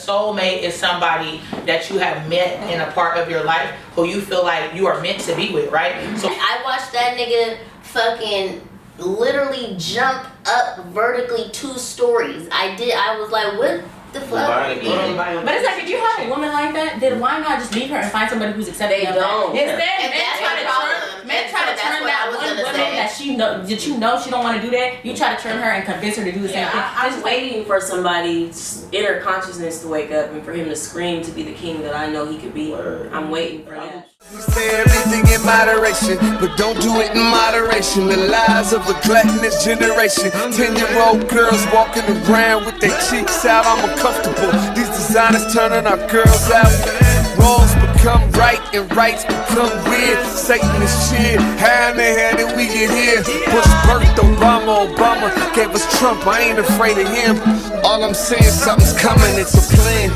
soulmate is somebody that you have met in a part of your life who you feel like you are meant to be with, right? So I watched that nigga fucking literally jump up vertically 2 stories. I was like, what the fuck? But it's like, if you have a woman like that, then why not just leave her and find somebody who's accepting of that? Instead, men try to turn that one woman that you know she don't want to do that. You try to turn her and convince her to do the same thing. I'm waiting for somebody's inner consciousness to wake up and for him to scream to be the king that I know he could be. I'm waiting for that. You say everything in moderation, but don't do it in moderation. The lies of a gluttonous generation. 10-year-old girls walking around with their cheeks out, I'm uncomfortable. These designers turning our girls out. Wrongs become right and rights become weird. Satan is shit. How in the hell did we get here? Bush birthed Obama gave us Trump. I ain't afraid of him. All I'm saying, something's coming. It's a plan.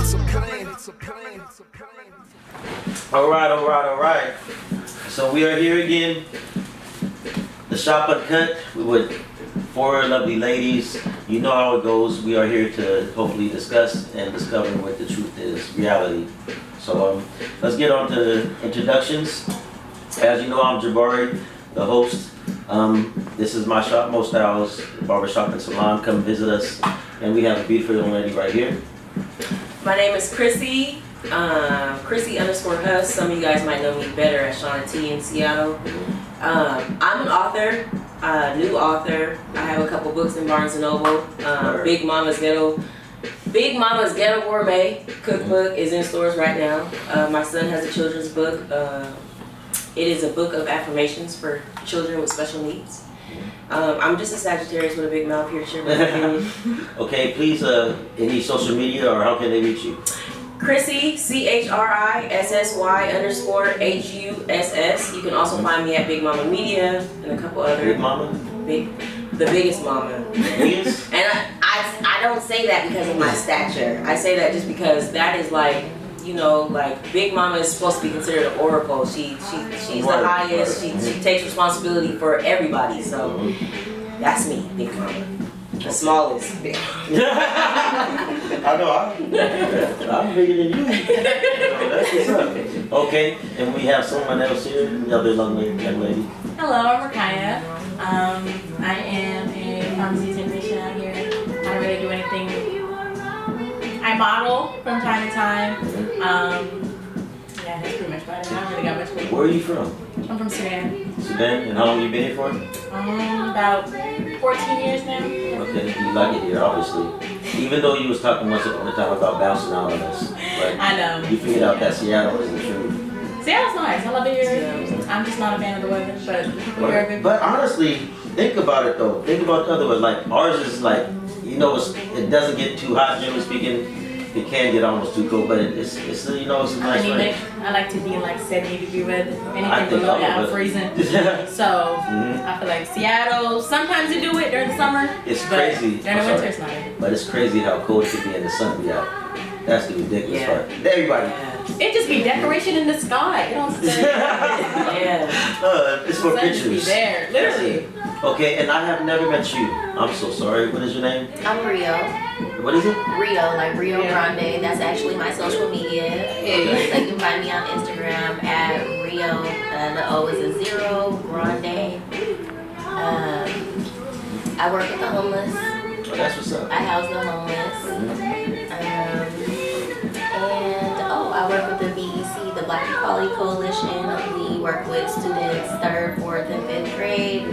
All right. So we are here again. The Shop Uncut with 4 lovely ladies. You know how it goes. We are here to hopefully discuss and discover what the truth is, reality. So let's get on to introductions. As you know, I'm Jabari, the host. This is my shop, Mo Styles Barbershop and Salon. Come visit us. And we have a beautiful young lady right here. My name is Crissy. Crissy_Huss. Some of you guys might know me better as Shauna T in Seattle. I'm an author, new author. I have a couple books in Barnes & Noble. Big Mama's Ghetto Gourmet cookbook is in stores right now. My son has a children's book. It is a book of affirmations for children with special needs. I'm just a Sagittarius with a big mouth here. Okay, please, any social media or how can they reach you? Crissy, CHRISSY_HUSS. You can also find me at Big Mama Media and a couple other. Big Mama? The biggest mama. Biggest? And I don't say that because of my stature. I say that just because that is like, you know, like Big Mama is supposed to be considered an oracle. She's the highest. She takes responsibility for everybody. So that's me, Big Mama. The smallest. I know, I'm bigger than you. That's what's up. Okay, and we have someone else here, the other young lady. Hello, I'm Rukaya. I am a pharmacy technician out here. I don't really do anything. I model from time to time. Yeah, that's pretty much about it. I don't really got much more. Where are you from? I'm from Sudan. Sudan? And how long have you been here for? About 14 years now. Okay, you like it here, obviously. Even though you was talking once upon a time about bouncing out on us. Like, I know. You figured out that Seattle isn't true. Seattle's nice. I love it here. I'm just not a fan of the weather, But honestly, think about it though. Think about the other one. Like ours is like, you know, it doesn't get too hot, generally speaking. It can get almost too cold, but it's you know, it's a nice range. I like to be in like 70-degree weather. Anything below that, I'm freezing. So I feel like Seattle, sometimes you do it during the summer. It's crazy. During the winter, it's not. But it's crazy how cold it can be and the sun be out. That's the ridiculous part. Everybody. It just be decoration in the sky. You don't say. It's for pictures. Just be there, literally. Okay, and I have never met you. I'm so sorry. What is your name? I'm Rio. What is it? Rio, like Rio Grande. That's actually my social media. Okay. So you can find me on Instagram at Rio. The O is a 0, Grande. I work with the homeless. Oh, that's what's up. I house the homeless. I work with the BEC, the Black Equality Coalition. We work with students 3rd, 4th, and 5th grade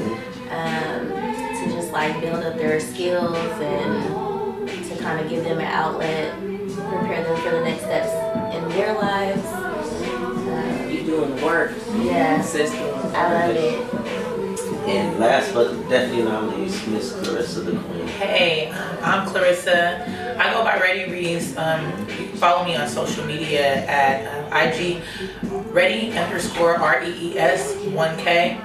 to just like build up their skills and to kind of give them an outlet, prepare them for the next steps in their lives. You doing the work. Yeah. Sister. I love it. And last but definitely not least, Miss Clarissa the Queen. Hey, I'm Clarissa. I go by Ready Reads. You can follow me on social media at IG Ready_REES 1K.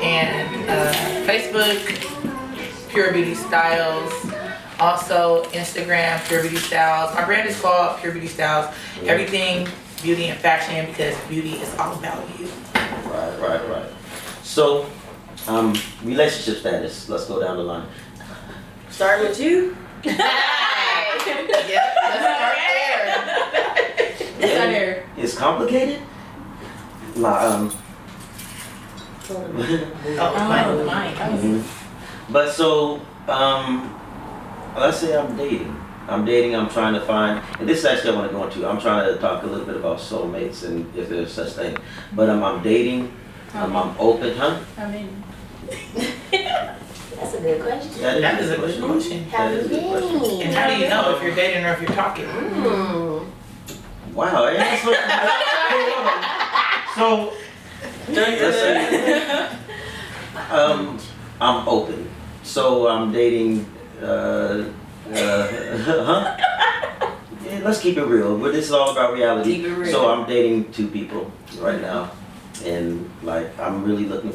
And Facebook, Pure Beauty Styles. Also Instagram, Pure Beauty Styles. My brand is called Pure Beauty Styles. Everything beauty and fashion, because beauty is all about you. Right. So, relationship status. Let's go down the line. Starting with you. Yep. complicated. Mine. But so, let's say I'm dating. I'm trying to find, and this is actually I want to go into. I'm trying to talk a little bit about soulmates and if there's such thing. But I'm dating. I'm open, huh? I mean, That's a good question. That is a good question. How That is a good question. many? And how do you know if you're dating or if you're talking? Wow, that's what, so let's say, I'm open. So I'm dating. Yeah, let's keep it real. But this is all about reality. Keep it real. So I'm dating 2 people right now, and like I'm really looking.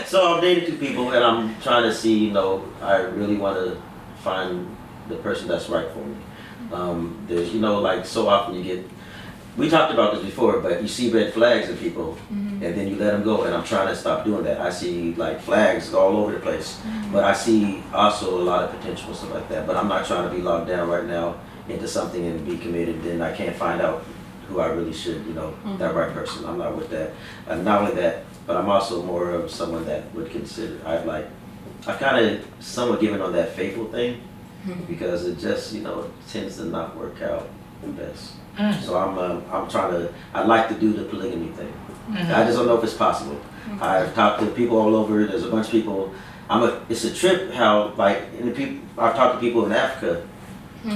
So I'm dating 2 people, and I'm trying to see. You know, I really want to find the person that's right for me. There's, you know, like so often you get. We talked about this before, but you see red flags in people, and then you let them go. And I'm trying to stop doing that. I see like flags all over the place, but I see also a lot of potential and stuff like that. But I'm not trying to be locked down right now into something and be committed. Then I can't find out who I really should, you know, that right person. I'm not with that. And not only that, but I'm also more of someone that would consider. I've kind of somewhat given on that faithful thing because it just, you know, tends to not work out the best. So I'm trying to. I'd like to do the polygamy thing. I just don't know if it's possible. I've talked to people all over. There's a bunch of people. It's a trip how like I've talked to people in Africa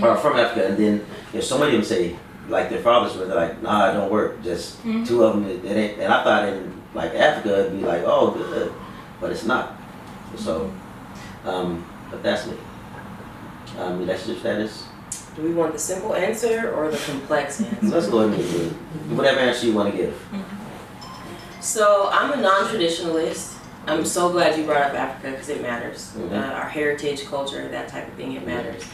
or from Africa, and then there's so many of them say like their fathers were like, nah, it don't work. Just 2 of them. It ain't. And I thought in like Africa it'd be like, oh, good, but it's not. So, but that's me. Relationship status. Do we want the simple answer or the complex answer? Let's go ahead and do whatever answer you want to give. So I'm a non-traditionalist. I'm so glad you brought up Africa because it matters. Our heritage, culture, that type of thing, it matters.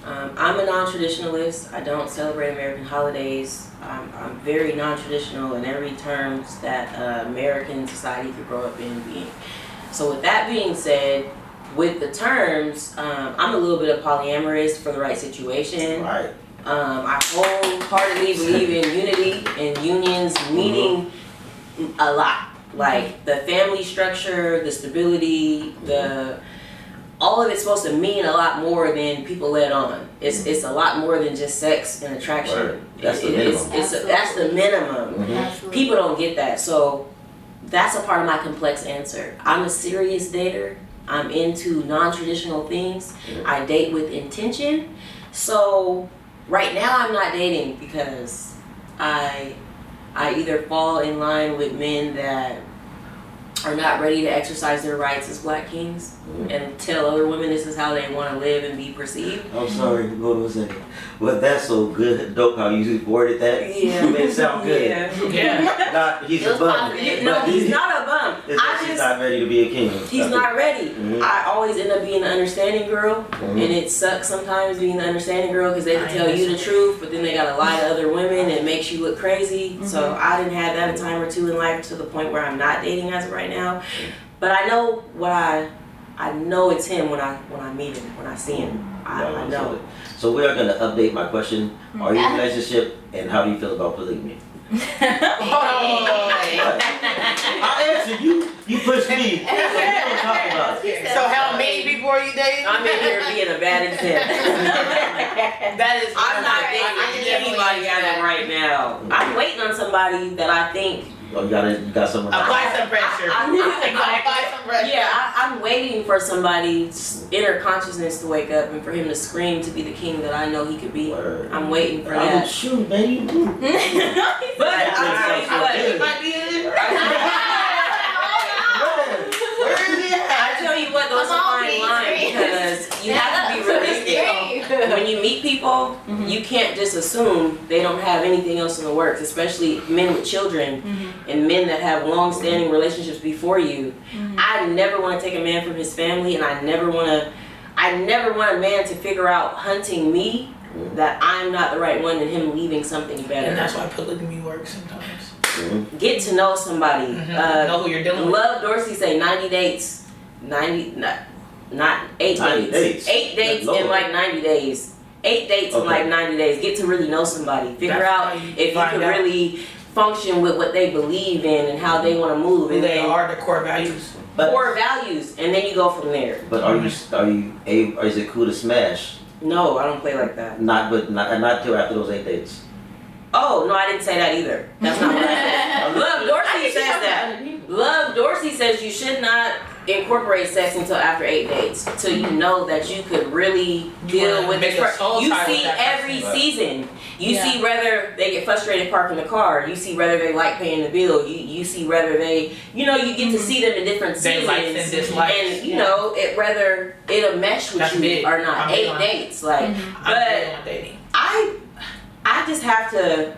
I'm a non-traditionalist. I don't celebrate American holidays. I'm very non-traditional in every terms that American society could grow up in being. So with that being said, with the terms, I'm a little bit of polyamorous for the right situation. Right. I wholeheartedly believe in unity and unions meaning a lot. Like the family structure, the stability, all of it's supposed to mean a lot more than people let on. It's a lot more than just sex and attraction. Right. That's the minimum. That's the minimum. People don't get that. So that's a part of my complex answer. I'm a serious dater. I'm into non-traditional things. I date with intention. So right now I'm not dating because I either fall in line with men that are not ready to exercise their rights as black kings and tell other women this is how they want to live and be perceived. I'm sorry, hold on a second. Well, that's so good, dope how you worded that. Yeah. You made it sound good. Yeah. He's a bum. No, he's not a bum. He's not ready to be a king. He's not ready. I always end up being the understanding girl, and it sucks sometimes being the understanding girl because they can tell you the truth, but then they gotta lie to other women and it makes you look crazy. So I didn't have that a time or two in life to the point where I'm not dating as of right now. But I know what I know it's him when I meet him, when I see him. I know. So we are gonna update my question. Are you in a relationship and how do you feel about polygamy? I answered you. You pushed me. So we don't talk about it. So how many people are you dating? I'm in here being a bad example. That is. I'm not dating anybody as of right now. I'm waiting on somebody that I think. Oh, you got someone. Apply some pressure. Apply some pressure. Yeah, I'm waiting for somebody's inner consciousness to wake up and for him to scream to be the king that I know he could be. Word. I'm waiting for I that. would shoot, baby. But I'll tell you what. It might be in it. Where is he at? I tell you what, those are fine lines because you have to be realistic. When you meet people, you can't just assume they don't have anything else in the works, especially men with children and men that have long-standing relationships before you. I never want to take a man from his family, and I never want a man to figure out hunting me that I'm not the right one and him leaving something better. And that's why polygamy works sometimes. Get to know somebody. Know who you're dealing with. Love Dorsey say 90 dates. 90, not 8 90 dates. dates. 8 dates Good in Lord. like 90 days. 8 dates in like 90 days. Get to really know somebody. Figure out if you can really function with what they believe in and how they want to move. And they are the core values. Core values, and then you go from there. But are you able? Is it cool to smash? No, I don't play like that. Not till after those 8 dates. Oh no, I didn't say that either. That's not what I said. Love Dorsey says that. Love Dorsey says you should not incorporate sex until after 8 dates, till you know that you could really deal with this person. You see every season. You see whether they get frustrated parking the car. You see whether they like paying the bill. You see whether they, you get to see them in different seasons. Likes and dislikes. And you know, whether it'll mesh with you or not. 8 dates, like. But I just have to.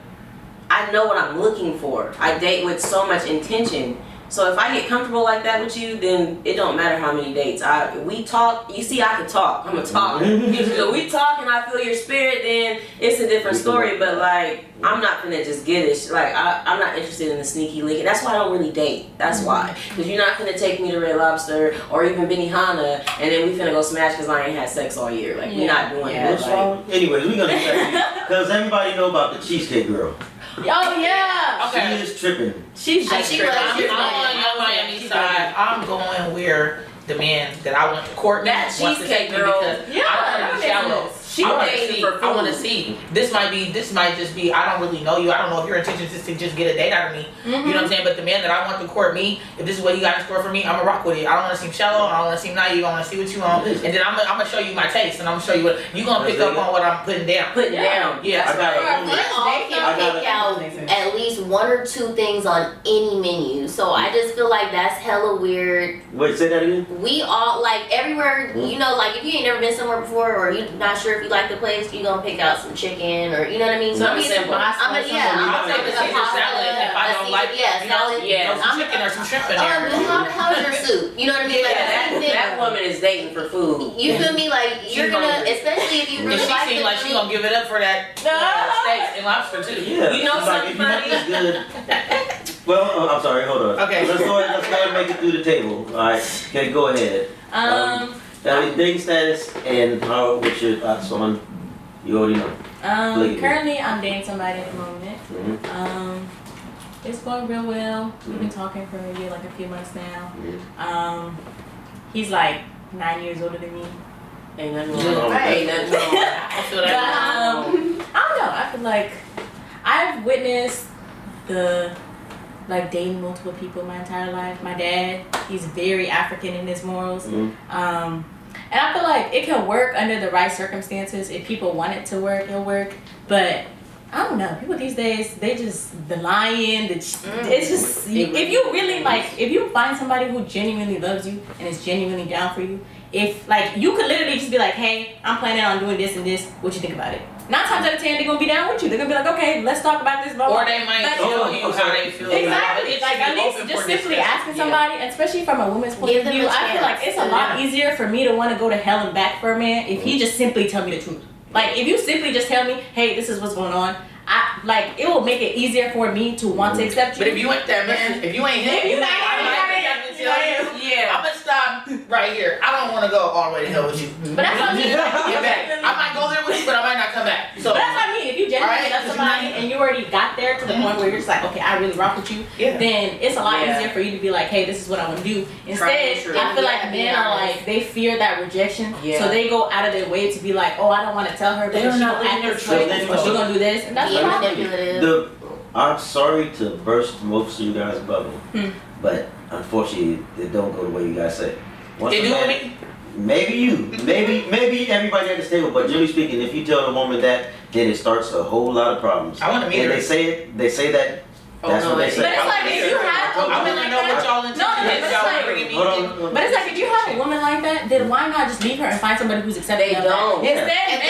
I know what I'm looking for. I date with so much intention. So if I get comfortable like that with you, then it don't matter how many dates. We talk. You see, I can talk. I'm a talker. So we talk and I feel your spirit, then it's a different story. But like, I'm not gonna just get it. Like, I'm not interested in the sneaky link. That's why I don't really date. That's why. Because you're not gonna take me to Red Lobster or even Benihana and then we finna go smash because I ain't had sex all year. Like, we're not doing that. What's wrong? Anyways, we're gonna get because everybody know about the Cheesecake Girl. Oh yeah. Okay. She is tripping. She's tripping. I'm on Miami side. I'm going where the man that I want to court that Cheesecake Girl. I want to be shallow. I want to see. This might just be. I don't really know you. I don't know if your intention is to just get a date out of me. You know what I'm saying? But the man that I want to court me, if this is what he got in store for me, I'm gonna rock with it. I don't want to seem shallow. I don't want to seem naive. I want to see what you want, and then I'm gonna show you my taste, and I'm gonna show you what you gonna pick up on what I'm putting down. Yeah. That's right. We all can pick out at least 1 or 2 things on any menu. So I just feel like that's hella weird. Wait, say that again. We all like everywhere. Like if you ain't never been somewhere before, or you're not sure if you like the place, you gonna pick out some chicken, or you know what I mean. Something simple. I'll take a Caesar salad if I don't like salad. Some chicken or some shrimp in there. How's your soup? You know what I mean? Like that woman is dating for food. You feel me? Like you're gonna, especially if you really she like seems like she gonna give it up for that steak and lobster too. Yeah. You know something funny? Well, I'm sorry. Hold on. Okay. Let's go ahead and make it through the table. All right. Okay, go ahead. Dating status and what's your thoughts on? You already know. Currently, I'm dating somebody at the moment. It's going real well. We've been talking for like a few months now. He's like 9 years older than me. Ain't nothing wrong. Ain't nothing wrong. I feel that. I don't know. I feel like I've witnessed dating multiple people my entire life. My dad, he's very African in his morals. And I feel like it can work under the right circumstances. If people want it to work, it'll work. But I don't know. People these days, they just the lying. It's just if you really if you find somebody who genuinely loves you and is genuinely down for you, if you could literally just be like, hey, I'm planning on doing this and this. What you think about it? 9 times out of 10, they're gonna be down with you. They're gonna be like, okay, let's talk about this. Blah, blah. Or they might tell you how they feel. Exactly. At least just simply asking somebody, especially from a woman's point of view, I feel like it's a lot easier for me to want to go to hell and back for a man if he just simply tell me the truth. Like if you simply just tell me, hey, this is what's going on. It will make it easier for me to want to accept you. But if you ain't that man, if you ain't him, I'm gonna stop right here. I don't want to go all the way to hell with you. But that's what I mean. Get back. I might go there with you, but I might not come back. So but that's what I mean. If you genuinely love somebody and you already got there to the point where you're just like, okay, I really rock with you, then it's a lot easier for you to be like, hey, this is what I want to do. Instead, I feel like men are they fear that rejection, so they go out of their way to be like, oh, I don't want to tell her because she don't act this way, or she gonna do this, and that's manipulative. I'm sorry to burst most of you guys' bubble, but unfortunately, it don't go the way you guys say. They do with me? Maybe everybody at this table, but generally speaking, if you tell a woman that, then it starts a whole lot of problems. I want to meet her. They say that. That's what they say. But it's like if you have a woman like that. But it's like if you have a woman like that, then why not just leave her and find somebody who's accepting of that? Instead,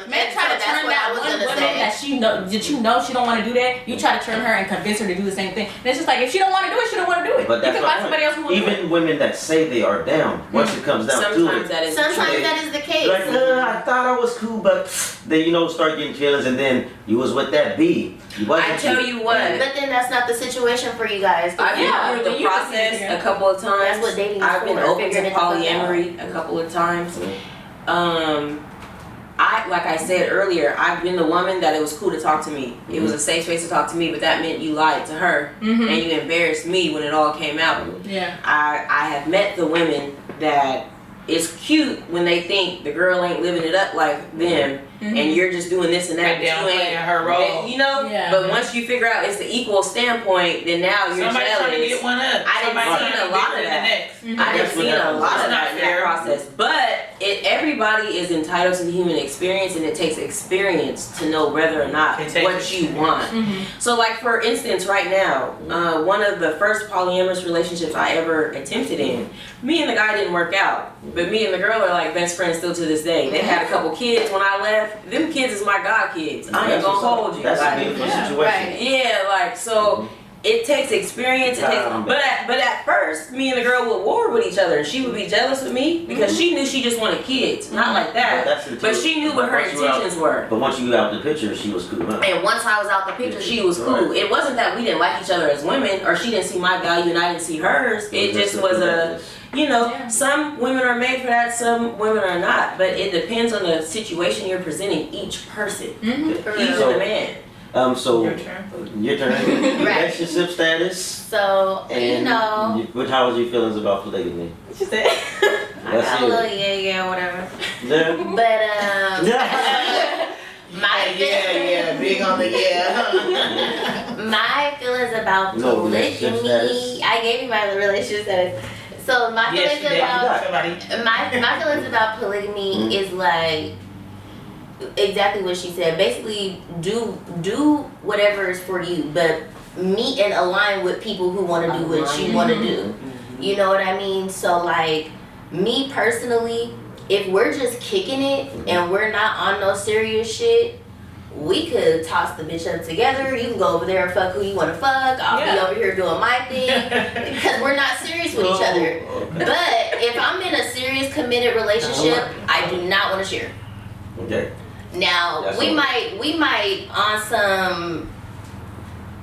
men try to turn that one woman that you know she don't want to do that. You try to turn her and convince her to do the same thing. And it's just like if she don't want to do it, she don't want to do it. But you can find somebody else who will do it. Even women that say they are down, once it comes down to it, sometimes that is the case. Like, I thought I was cool, but then start getting feelings, and then you was with that B. I tell you what. But then that's not the situation for you guys. I've been through the process a couple of times. That's what dating is I've been for. open to polyamory a couple of times. like I said earlier, I've been the woman that it was cool to talk to me. It was a safe space to talk to me, but that meant you lied to her and you embarrassed me when it all came out. Yeah. I have met the women that it's cute when they think the girl ain't living it up like them and you're just doing this and that. Like downplaying her role. You know? Yeah. But once you figure out it's the equal standpoint, then now you're Somebody's jealous. trying to get one up. I didn't see a lot of that. I didn't see a lot of that in that process. But everybody is entitled to the human experience, and it takes experience to know whether or not what you want. So like for instance, right now, one of the first polyamorous relationships I ever attempted in, me and the guy didn't work out, but me and the girl are like best friends still to this day. They had a couple kids when I left. Them kids is my god kids. I ain't gonna hold you. That's like, a beautiful situation. Right. yeah, like so. It takes experience. It takes, but at first, me and the girl would war with each other, and she would be jealous of me because she knew she just wanted kids, not like that. But she knew what her intentions were. But once you got out the picture, she was cool. Huh? And once I was out the picture, she was cool. It wasn't that we didn't like each other as women, or she didn't see my value and I didn't see hers. It just was a, you know, some women are made for that, some women are not. But it depends on the situation you're presenting each person, even the man. So Your turn. Your turn. Relationship status. So, And how was your feelings about polygamy? what you said? I got a little yeah, whatever. Yeah. But my big on the my feelings about polygamy. I gave you my relationship status. So my feelings about my feelings about polygamy is like exactly what she said. Basically, do whatever is for you, but meet and align with people who want to do what you want to do. You know what I mean? So like me personally, if we're just kicking it and we're not on no serious shit, we could toss the bitch up together. You can go over there and fuck who you want to fuck. I'll be over here doing my thing because we're not serious with each other. But if I'm in a serious committed relationship, I do not want to share. Okay. Now we might on some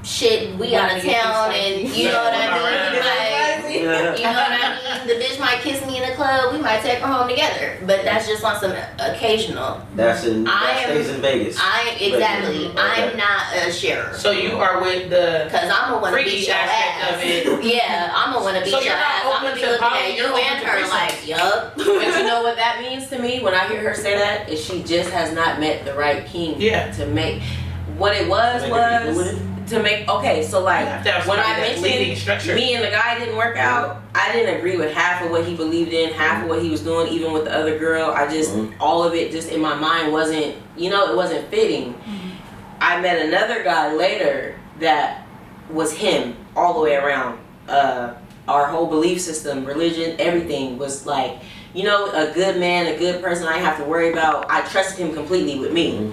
shit, we out of town and you know what I mean? You know what I mean? The bitch might kiss me in the club, we might take her home together. But that's just on some occasional. That stays in Vegas. Exactly. Okay. I'm not a sharer. So you are with the cause I'm gonna wanna beat your ass. Of it. Yeah, I'm gonna wanna beat your ass. I'm gonna be looking at you and her like, yup. But you know what that means to me when I hear her say that is she just has not met the right king to make what it was to make okay, so like when I mentioned me and the guy didn't work out, I didn't agree with half of what he believed in, half of what he was doing, even with the other girl. I just all of it just in my mind wasn't, you know, it wasn't fitting. I met another guy later that was him all the way around. Our whole belief system, religion, everything was like, you know, a good man, a good person I have to worry about. I trusted him completely with me.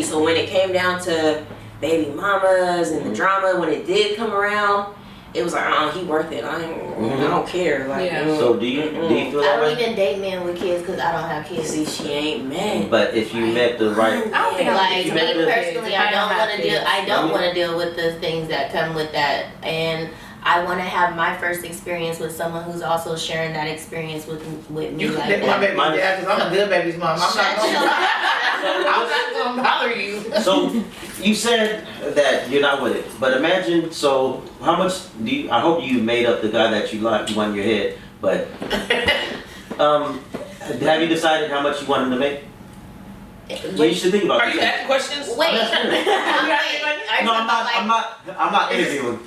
So when it came down to baby mamas and the drama, when it did come around, it was like, oh, he worth it. I don't care. Like, so do you feel that way? I don't even date men with kids because I don't have kids. See, she ain't mad. But if you met the right, I don't think like me personally, I don't want to deal with the things that come with that, and I want to have my first experience with someone who's also sharing that experience with me. You like can my baby dad because I'm a good baby's mom. I'm not gonna bother you. So you said that you're not with it, but imagine. So how much do you? I hope you made up the guy that you like, you want in your head. But have you decided how much you want him to make? Well, you should think about. Are you asking questions? Wait. No, I'm not interviewing.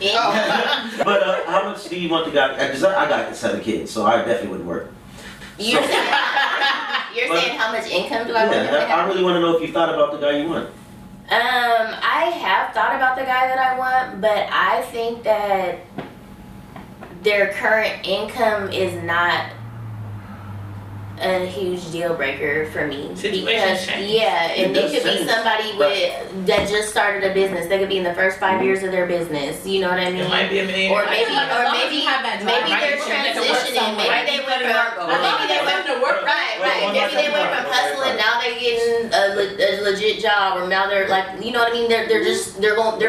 But how much do you want the guy? Because I got 7 kids, so I definitely wouldn't work. You're saying how much income do I want him to have? I really want to know if you thought about the guy you want. I have thought about the guy that I want, but I think that their current income is not a huge deal breaker for me. Because and it could be somebody that just started a business. They could be in the first 5 years of their business. You know what I mean? It might be a million. Or maybe they're transitioning. Maybe they went from Maybe they went from hustling. Now they're getting a legit job, or now they're like, you know what I mean? They're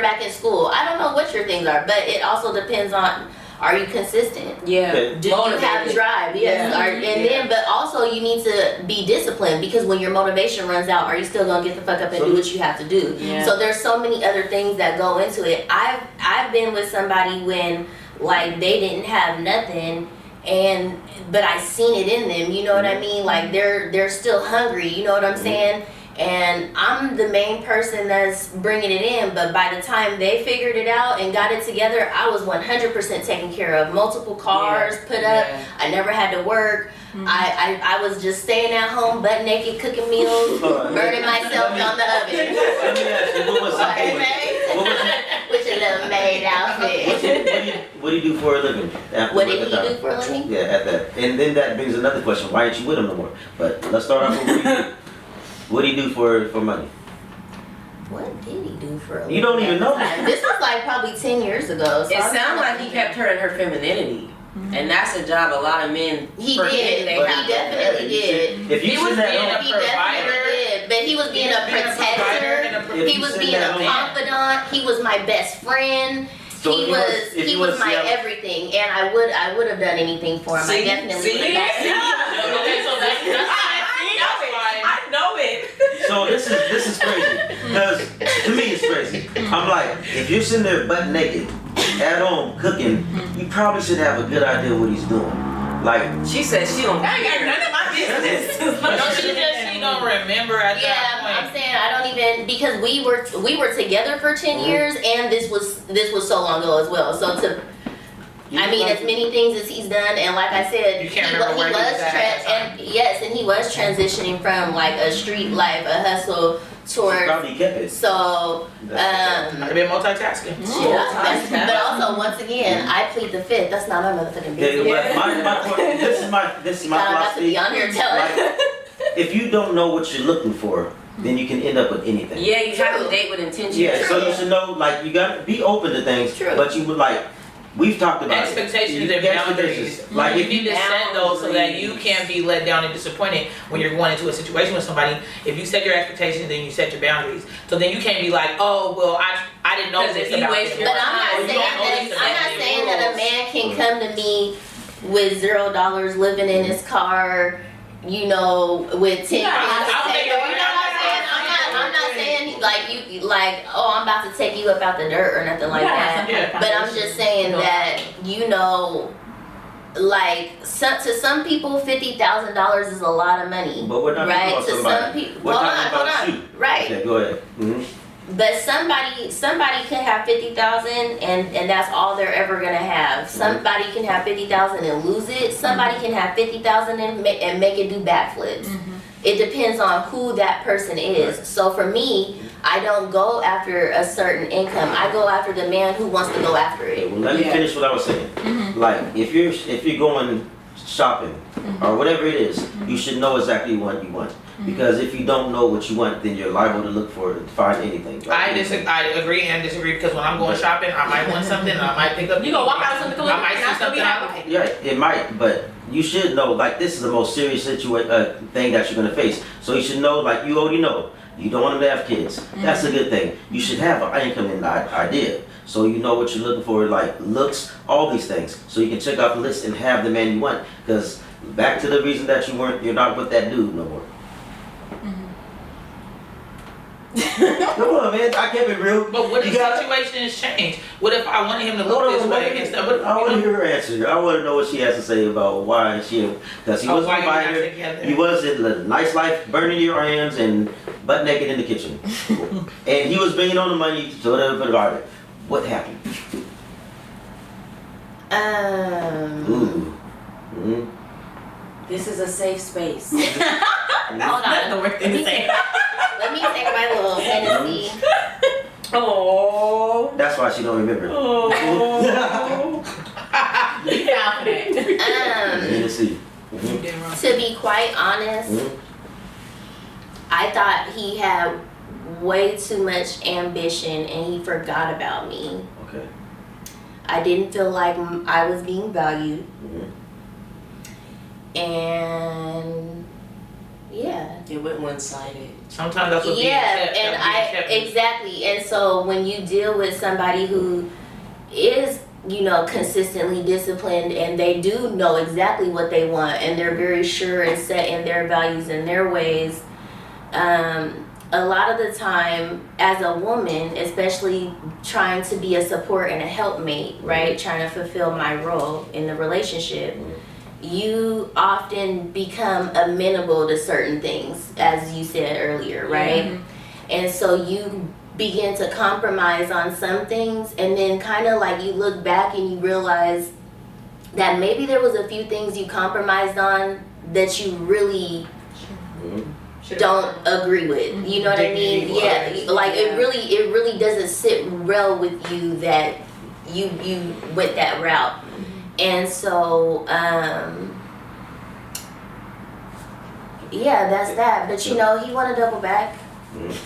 back in school. I don't know what your things are, but it also depends on are you consistent? Yeah. Okay. Do you have drive? Yes. Then, but also you need to be disciplined, because when your motivation runs out, are you still gonna get the fuck up and do what you have to do? Yeah. So there's so many other things that go into it. I've been with somebody when like they didn't have nothing, but I seen it in them. You know what I mean? Like they're still hungry. You know what I'm saying? And I'm the main person that's bringing it in, but by the time they figured it out and got it together, I was 100% taken care of. Multiple cars put up. I never had to work. I was just staying at home, butt naked, cooking meals, burning myself on the oven. Let me ask you, what was With your little maid outfit. what do you do for a living? What did he do for a living? Yeah, at that. And then that brings another question. Why ain't you with him no more? But let's start off with what do you do? What do you do for money? What did he do for a living? You don't even know. This was like probably 10 years ago. So It sounds like he kept her in her femininity. And that's a job a lot of men He forget did. they He have. definitely did. If you He was sit at being home, a He provider. definitely did. But he was being a protector. If He you was sit being at a home- confidant. He was my best friend. So He if was was my Seattle- everything, and I would have done anything for him. I definitely would have. Okay, so that's why. I know it. So this is crazy, because to me it's crazy. I'm like, if you're sitting there butt naked at home cooking, you probably should have a good idea what he's doing. Like, She said she don't I ain't got care. none of my business. She don't remember at Yeah, that point. I'm saying I don't even, because we were together for 10 years, and this was so long ago as well. So I mean, as many things as he's done, and like I said, You can't remember where he was at that and he was transitioning from like a street life, a hustle, towards. probably kept it. So, I'd have been multitasking. but also once again, I plead the fifth. That's not my motherfucking Okay, business. but my point, this is my I'm about to be philosophy. on here telling. Like, if you don't know what you're looking for, then you can end up with anything. Yeah, you have to date with intention. Yeah, so you should know, like, you gotta be open to things, True. but you would like, we've talked about Expectations it. and boundaries. Like, You if need you, to set those so that you can't be let down and disappointed when you're going into a situation with somebody. If you set your expectations, then you set your boundaries. So then you can't be like, oh, well, I didn't know Because this if you about waste them. your But I'm not saying that a man can come to me with $0 living in his car, you know, with 10 Yeah, I'll take you know what I'm saying? I'm not saying like, oh, I'm about to take you up out the dirt or nothing like that. Yeah. But I'm just saying that, you know, like to some people, $50,000 is a lot of money. but we're not right? talking To about some somebody. people, We're hold talking on. about you. Right. Okay, go ahead. But somebody could have 50,000 and that's all they're ever gonna have. Somebody can have 50,000 and lose it. Somebody can have 50,000 and make it do backflips. It depends on who that person is. So for me, I don't go after a certain income. I go after the man who wants to go after Okay, it. well, let me finish what I was saying. Like, if you're going shopping or whatever it is, you should know exactly what you want. Because if you don't know what you want, then you're liable to find anything. I agree and disagree, because when I'm going shopping, I might want something and I might pick up. You gonna walk out with something I might see something I like. Yeah, it might, but you should know, like, this is the most serious thing that you're gonna face. So you should know, like, you already know, you don't want them to have kids. That's a good thing. You should have an income and idea. So you know what you're looking for, like looks, all these things. So you can check off the list and have the man you want. Because back to the reason that you're not with that dude no more. Come on, man, I kept it real. But what if You gotta- situations change? What if I wanted him to Hold look this on, way wait. instead? I want to hear her answer. I want to know what she has to say about why because he wasn't why you're not provider. together. He was in a nice life, burning your hands and butt naked in the kitchen, and he was bringing on the money to the provider. What happened? Ooh. Mm. This is a safe space. Hold on. the worst thing to say. Let me take my little Hennessy. Oh. That's why she don't remember. You down for that? Let me see. To be quite honest, I thought he had way too much ambition and he forgot about me. Okay. I didn't feel like I was being valued. And yeah. It went one-sided. Sometimes that's what Yeah, being and exactly. And so when you deal with somebody who is you know, consistently disciplined, and they do know exactly what they want, and they're very sure and set in their values and their ways. A lot of the time, as a woman, especially trying to be a support and a helpmate, right, trying to fulfill my role in the relationship, you often become amenable to certain things, as you said earlier, right? And so you begin to compromise on some things, and then kind of like you look back and you realize that maybe there was a few things you compromised on that you really don't agree with. You know what I mean? Yeah, like it really doesn't sit well with you that you went that route. And so yeah, that's that. But you know, he want to double back.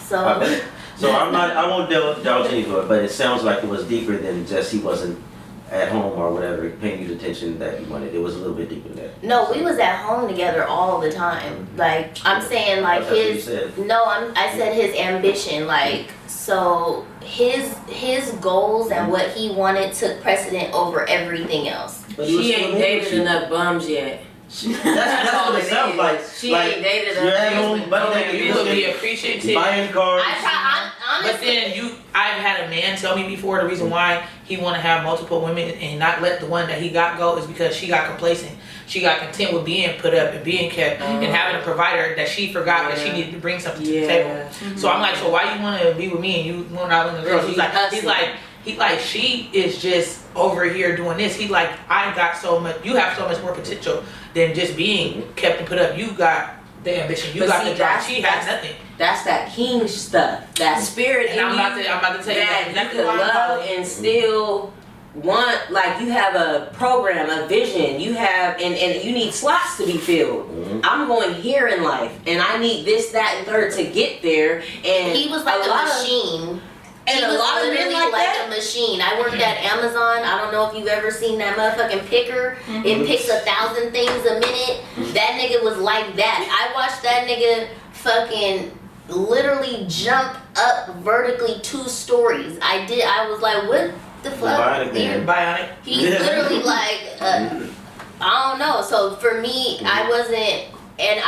So So I won't doubt any of it, but it sounds like it was deeper than just he wasn't at home or whatever, paying you the attention that you wanted. It was a little bit deeper than that. no, we was at home together all the time. Like I'm saying, like That's what you his said. I said his ambition. Like so, his goals and what he wanted took precedent over everything else. But he was She still ain't there with dated you. enough bums yet. That's what it sounds like. She Like, ain't dated you're at enough. home, but You would be appreciative. buying cars. Honestly, But then I've had a man tell me before the reason why he want to have multiple women and not let the one that he got go is because she got complacent. She got content with being put up and being kept and having a provider that she forgot that she needed to bring something to the table. So I'm like, so why you want to be with me and you want to with the girls? He's like, she is just over here doing this. He's like, I got so much. You have so much more potential than just being kept and put up. You got the ambition. You got the drive. She has nothing. That's that king stuff. That spirit And in I'm you about to tell you that exactly you can why I'm love calling. and still want, like you have a program, a vision, you have, and you need slots to be filled. I'm going here in life, and I need this, that, and third to get there. And he was like a machine. And He a was lot of men literally like like that. a machine. I worked at Amazon. I don't know if you've ever seen that motherfucking picker. It picks 1,000 things a minute. That nigga was like that. I watched that nigga fucking literally jump up vertically 2 stories. I was like, what the fuck? Bionic. He's literally like, I don't know. So for me, I wasn't, and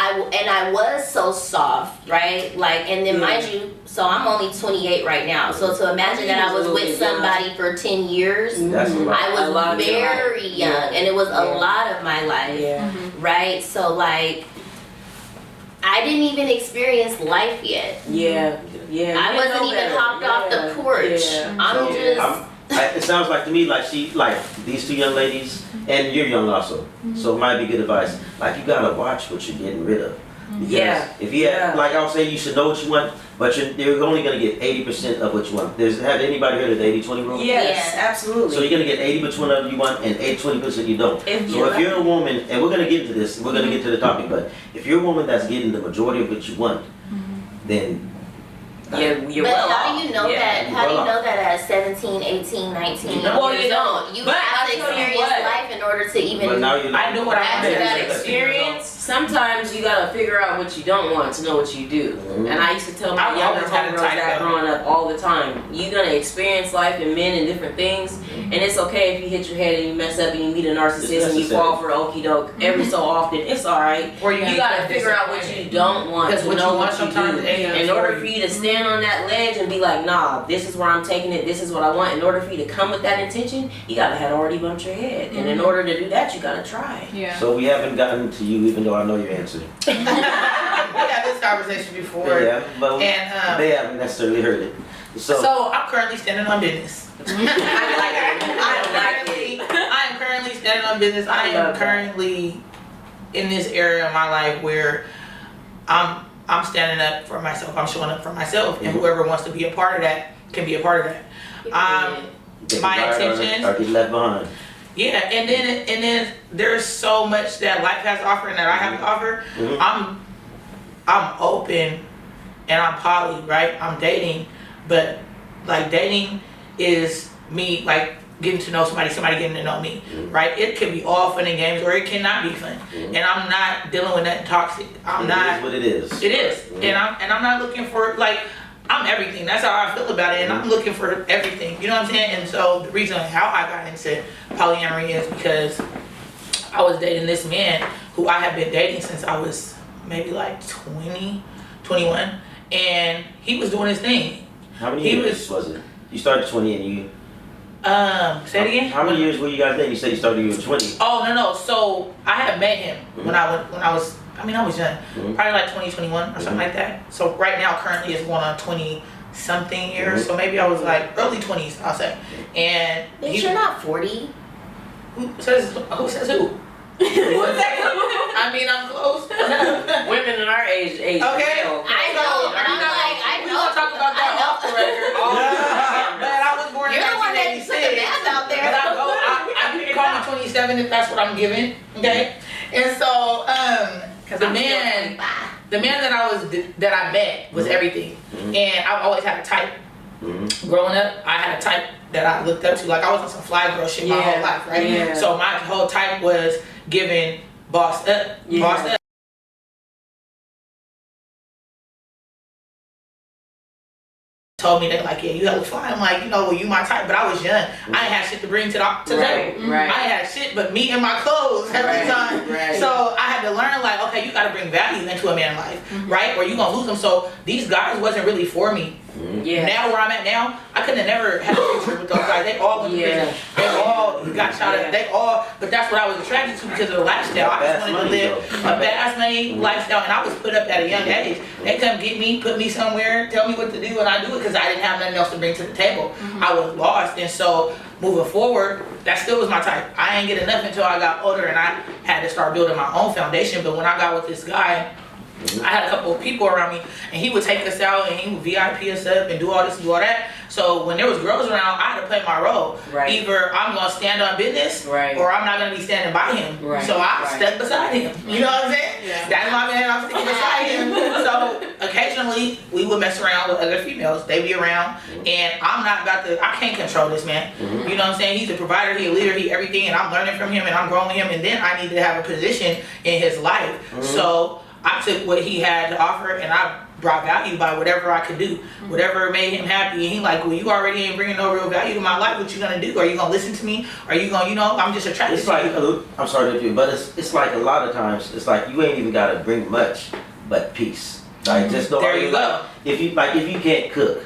I was so soft, right? Like, and then mind you, so I'm only 28 right now. So to imagine that I was with somebody for 10 years, That's a lot. I was very young, and it was a lot of my life, right? So like, I didn't even experience life yet. Yeah. I wasn't even hopped off the porch. It sounds like to me like these 2 young ladies, and you're young also, so it might be good advice. Like you gotta watch what you're getting rid of. Because if you have, like I was saying, you should know what you want, but you're only gonna get 80% of what you want. Have anybody heard of the 80-20 rule? Yes, absolutely. So you're gonna get 80% of you want and 20% you don't. If you're a woman, and we're gonna get into this, we're gonna get to the topic, but if you're a woman that's getting the majority of what you want, then you're but well how off. do you know that? How do you know that at 17, 18, 19? Well, you don't. You But have to I'll tell you experience what. life in order to even. But now you're I knew what I After wanted. that experience, sometimes you gotta figure out what you don't want to know what you do. And I used to tell my I've younger always had a homegirls type that though. growing up all the time. You're gonna experience life and men and different things, and it's okay if you hit your head and you mess up and you meet a narcissist and you fall for okie doke every so often. It's alright. Or You gotta figure out what you don't want Because to what know you want what you sometimes do. ain't In order for you to stand on that ledge and be like, nah, this is where I'm taking it, this is what I want. In order for you to come with that intention, you gotta have already bumped your head. And in order to do that, you gotta try. Yeah. So we haven't gotten to you, even though I know your answer. We had this conversation before. Yeah, but And they haven't necessarily heard it. so I'm currently standing on business. I I'm currently standing on business. I am currently in this area of my life where I'm standing up for myself. I'm showing up for myself, and whoever wants to be a part of that can be a part of that. My intention. Or get left behind. Yeah, and then there's so much that life has to offer and that I have to offer. I'm open and I'm poly, right? I'm dating, but like dating is me like getting to know somebody getting to know me, right? It can be all fun and games or it cannot be fun. And I'm not dealing with nothing toxic. I'm not. It is what it is. It is. And I'm not looking for like I'm everything. That's how I feel about it, and I'm looking for everything. You know what I'm saying? And so the reason how I got into polyamory is because I was dating this man who I had been dating since I was maybe like 20, 21, and he was doing his thing. How many years was it? You started 20 and you... Say it again? How many years were you guys dating? You said you started when you were 20. Oh, no. So I had met him when I was young. Probably like 20, 21 or something like that. So right now, currently, it's going on 20 something years. So maybe I was like early 20s, I'll say. And you're not 40. Who says who? I mean, I'm close. Women in our age. Okay. I know. But I'm like, I We know. gonna talk about that off the record. But I was born in You're the one that put the 1986. math out there. But you can call me 27 if that's what I'm given. Okay. And so, the man that I met was everything, and I've always had a type. Growing up, I had a type that I looked up to. Like, I was on some fly girl shit my whole life, right? Yeah. So my whole type was giving bossed up. Bossed up. Told me that, like, yeah, you hella fly. I'm like, well, you my type, but I was young. I ain't had shit to bring to the table. Right. I ain't had shit but me and my clothes every time. Right. So I had to learn, like, okay, you gotta bring value into a man's life, right? Or you gonna lose them. So these guys wasn't really for me. Yeah. Now where I'm at now, I could have never had a picture with those guys. They all went to prison. They all got shot at. They all, but that's what I was attracted to because of the lifestyle. I just wanted to live a fast money lifestyle, and I was put up at a young age. They come get me, put me somewhere, tell me what to do, and I do it because I didn't have nothing else to bring to the table. I was lost, and so moving forward, that still was my type. I ain't get enough until I got older, and I had to start building my own foundation. But when I got with this guy, I had a couple of people around me, and he would take us out, and he would VIP us up, and do all this and do all that. So when there was girls around, I had to play my role. Right. Either I'm gonna stand on business, or I'm not gonna be standing by him. Right. So I stuck beside him. You know what I'm saying? Yeah. That's my man. I'm sticking beside him. So occasionally we would mess around with other females. They be around, and I'm not about to. I can't control this man. You know what I'm saying? He's a provider. He a leader. He everything, and I'm learning from him, and I'm growing with him. And then I need to have a position in his life. So I took what he had to offer, and I brought value by whatever I could do, whatever made him happy. And he like, well, you already ain't bringing no real value to my life. What you gonna do? Are you gonna listen to me? Are you gonna, I'm just attracted It's to like, you. I'm sorry to interrupt, but it's like a lot of times, it's like you ain't even gotta bring much but peace. Like, just don't. There you go. If you can't cook,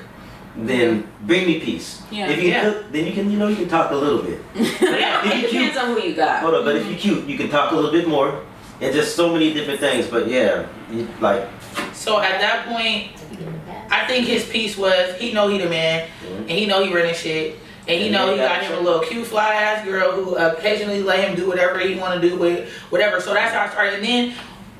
then bring me peace. Yeah. If you cook, then you can talk a little bit. It depends on who you got. Hold on, but if you're cute, you can talk a little bit more. And just so many different things, but yeah, So at that point, I think his piece was he know he the man, and he know he running shit, and he know he got him a little cute fly ass girl who occasionally let him do whatever he want to do with whatever. So that's how I started. And then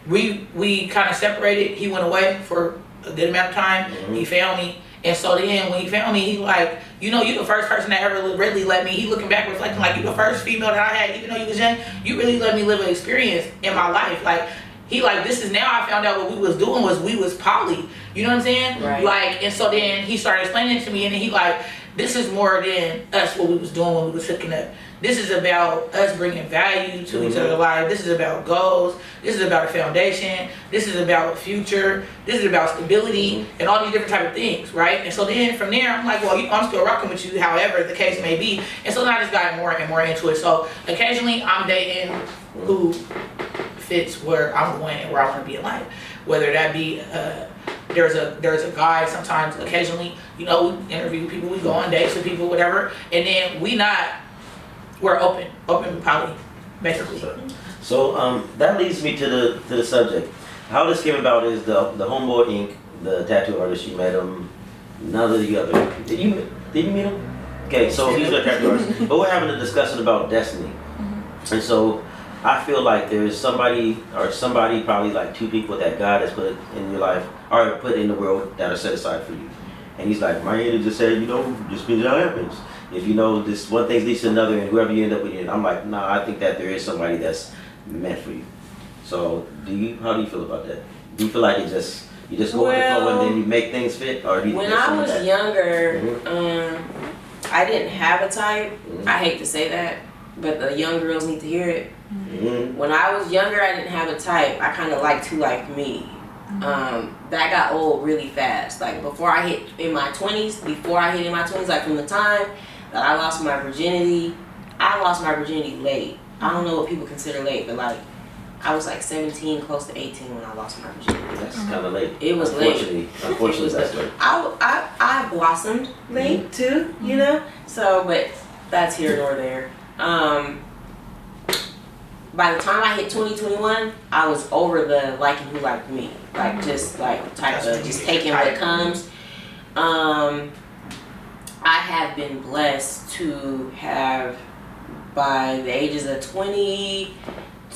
we kind of separated. He went away for a good amount of time. He found me. And so then when he found me, he like, you the first person that ever really let me, he looking back reflecting like, you the first female that I had, even though you was young, you really let me live an experience in my life. Like, he like, this is now I found out what we was doing was we was poly. You know what I'm saying? Right. Like, and so then he started explaining it to me, and then he like, this is more than us what we was doing when we was hooking up. This is about us bringing value to each other's lives. This is about goals. This is about a foundation. This is about a future. This is about stability and all these different type of things, right? And so then from there, I'm like, well, I'm still rocking with you, however the case may be. And so then I just got more and more into it. So occasionally I'm dating who fits where I'm going and where I want to be in life. Whether that be there's a guy sometimes occasionally, we interview people, we go on dates with people, whatever, and then we're open poly, basically. So that leads me to the subject. How this came about is the Homeboy Inc., the tattoo artist. You met him. None of the other. Did you meet him? Okay, so he's a tattoo artist. But we're having a discussion about destiny, and so I feel like there's somebody probably like two people that God has put in your life or put in the world that are set aside for you. And he's like, my angel just said, just be how it happens. If this one thing leads to another, and whoever you end up with, I'm like, nah, I think that there is somebody that's meant for you. So, how do you feel about that? Do you feel like you just go with the flow and then you make things fit, or do you when I was younger, I didn't have a type. I hate to say that, but the young girls need to hear it. When I was younger, I didn't have a type. I kind of liked who liked me. That got old really fast. Like before I hit in my 20s, like from the time that I lost my virginity late. I don't know what people consider late, but like I was like 17, close to 18 when I lost my virginity. That's kind of late. It was late. Unfortunately, that's late. I blossomed late too, you know. So, but that's here nor there. By the time I hit 2021, I was over the liking who liked me, like just like type of just taking what comes. I have been blessed to have, by the ages of 20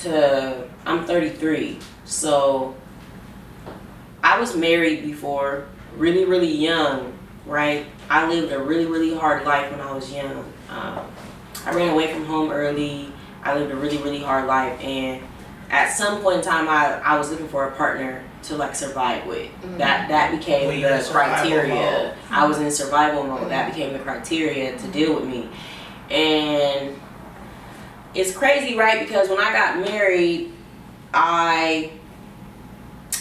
to I'm 33, so I was married before, really, really young, right? I lived a really, really hard life when I was young. I ran away from home early. I lived a really, really hard life, and at some point in time, I was looking for a partner to like survive with. That became the criteria. I was in survival mode. That became the criteria to deal with me, and it's crazy, right? Because when I got married, I,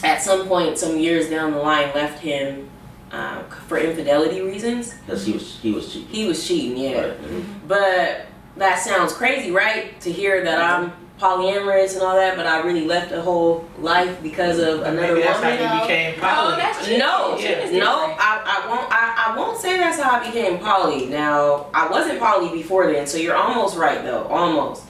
at some point, some years down the line, left him for infidelity reasons. Because he was cheating. He was cheating, yeah. Right. Mm-hmm. But that sounds crazy, right? To hear that I'm polyamorous and all that, but I really left a whole life because of another woman. That's how you became poly. I won't say that's how I became poly. Now, I wasn't poly before then, so you're almost right though, almost.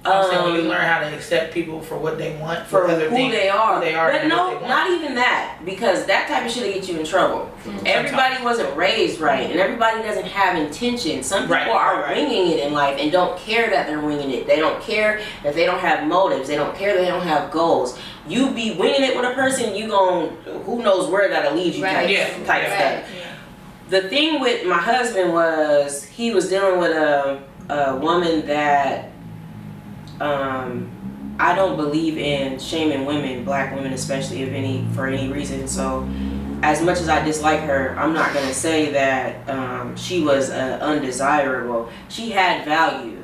I'm saying when you learn how to accept people for what they want, for who they are. But and no, not even that, because that type of shit will get you in trouble. Everybody wasn't raised right, and everybody doesn't have intention. Some people are winging it in life and don't care that they're winging it. They don't care that they don't have motives. They don't care that they don't have goals. You be winging it with a person, you gon' who knows where that'll lead you type stuff. Yeah. The thing with my husband was he was dealing with a woman that I don't believe in shaming women, black women especially, for any reason. So as much as I dislike her, I'm not going to say that she was undesirable. She had value.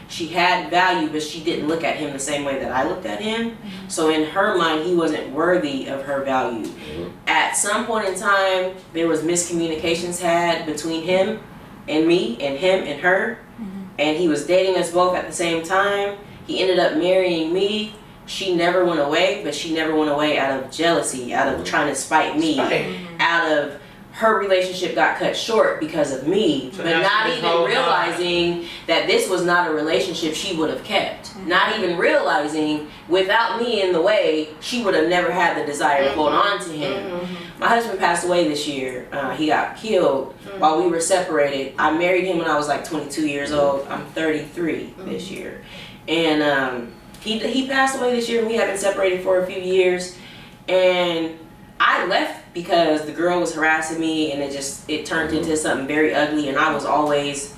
She had value, but she didn't look at him the same way that I looked at him. So in her mind, he wasn't worthy of her value. At some point in time, there was miscommunications had between him and me, and him and her. And he was dating us both at the same time. He ended up marrying me. She never went away, but she never went away out of jealousy, out of trying to spite me, out of her relationship got cut short because of me, but not even realizing that this was not a relationship she would have kept. Not even realizing without me in the way, she would have never had the desire to hold on to him. My husband passed away this year. He got killed while we were separated. I married him when I was like 22 years old. I'm 33 this year. And he passed away this year, and we have been separated for a few years. And I left because the girl was harassing me, and it turned into something very ugly, and I was always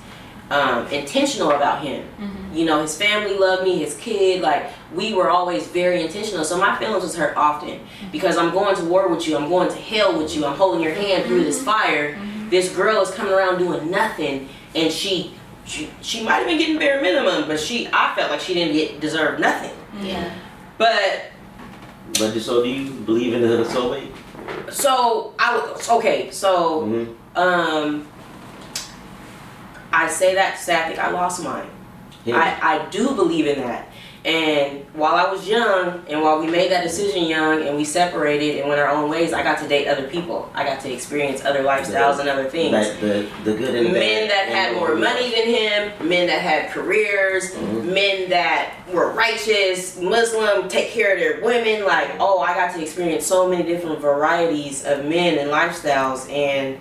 intentional about him. You know, his family loved me, his kid, like we were always very intentional. So my feelings was hurt often because I'm going to war with you, I'm going to hell with you, I'm holding your hand through this fire. This girl is coming around doing nothing, and she might have been getting bare minimum, but I felt like she didn't deserve nothing. Yeah. But so do you believe in the soulmate? So I say that to say I think I lost mine. Yeah. I do believe in that. And while I was young, and while we made that decision young, and we separated and went our own ways, I got to date other people. I got to experience other lifestyles and other things. The good and the bad. Men that had more money than him, men that had careers, men that were righteous, Muslim, take care of their women. Like, I got to experience so many different varieties of men and lifestyles, and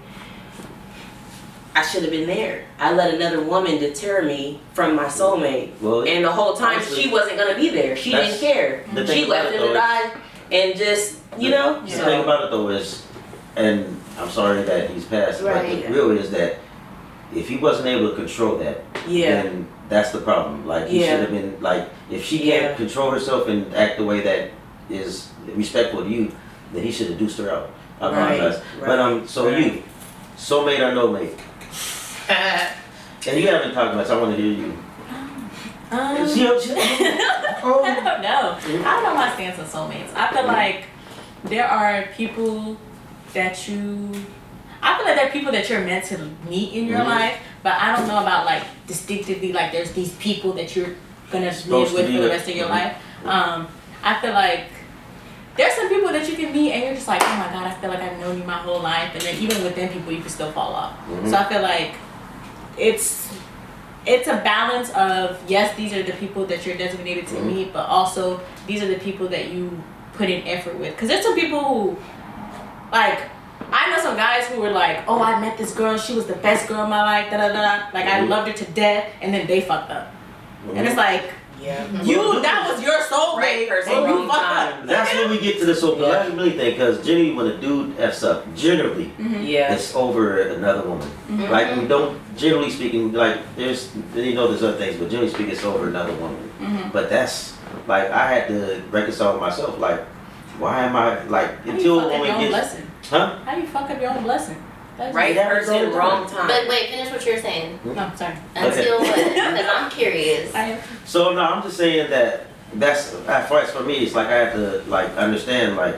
I should have been there. I let another woman deter me from my soulmate. Well, and the whole time she wasn't going to be there. She didn't care. She left him to die and just, The thing about it though is, and I'm sorry that he's passed, but the real is that if he wasn't able to control that, then that's the problem. Like, he should have been, like, if she can't control herself and act the way that is respectful to you, then he should have deuced her out. I apologize. But you, soulmate or no mate? And you haven't talked much. I want to hear you. I don't know. I don't know my stance on soulmates. I feel like there are people that I feel like there are people that you're meant to meet in your life, but I don't know about like distinctively like there's these people that you're gonna live with for the rest of your life. I feel like there's some people that you can meet and you're just like, oh my god, I feel like I've known you my whole life, and then even within people you can still fall off. So I feel like it's a balance of, yes, these are the people that you're designated to meet, but also these are the people that you put in effort with. Because there's some people who, like, I know some guys who were like, oh, I met this girl, she was the best girl in my life, da da da. Like, I loved her to death, and then they fucked up. And it's like, that was your soulmate, person, you fucked up. That's when we get to the polygamy thing, because generally when a dude F's up, generally, it's over another woman. Like, we don't, generally speaking, like, there's other things, but generally speaking, it's over another woman. But that's, like, I had to reconcile with myself, like, why am I, like, until a woman gets... How you fuck up your own blessing? Right person, wrong time. But wait, finish what you're saying. No, sorry. Until what? Because I'm curious. So no, I'm just saying that's as far as for me, it's like I have to like understand like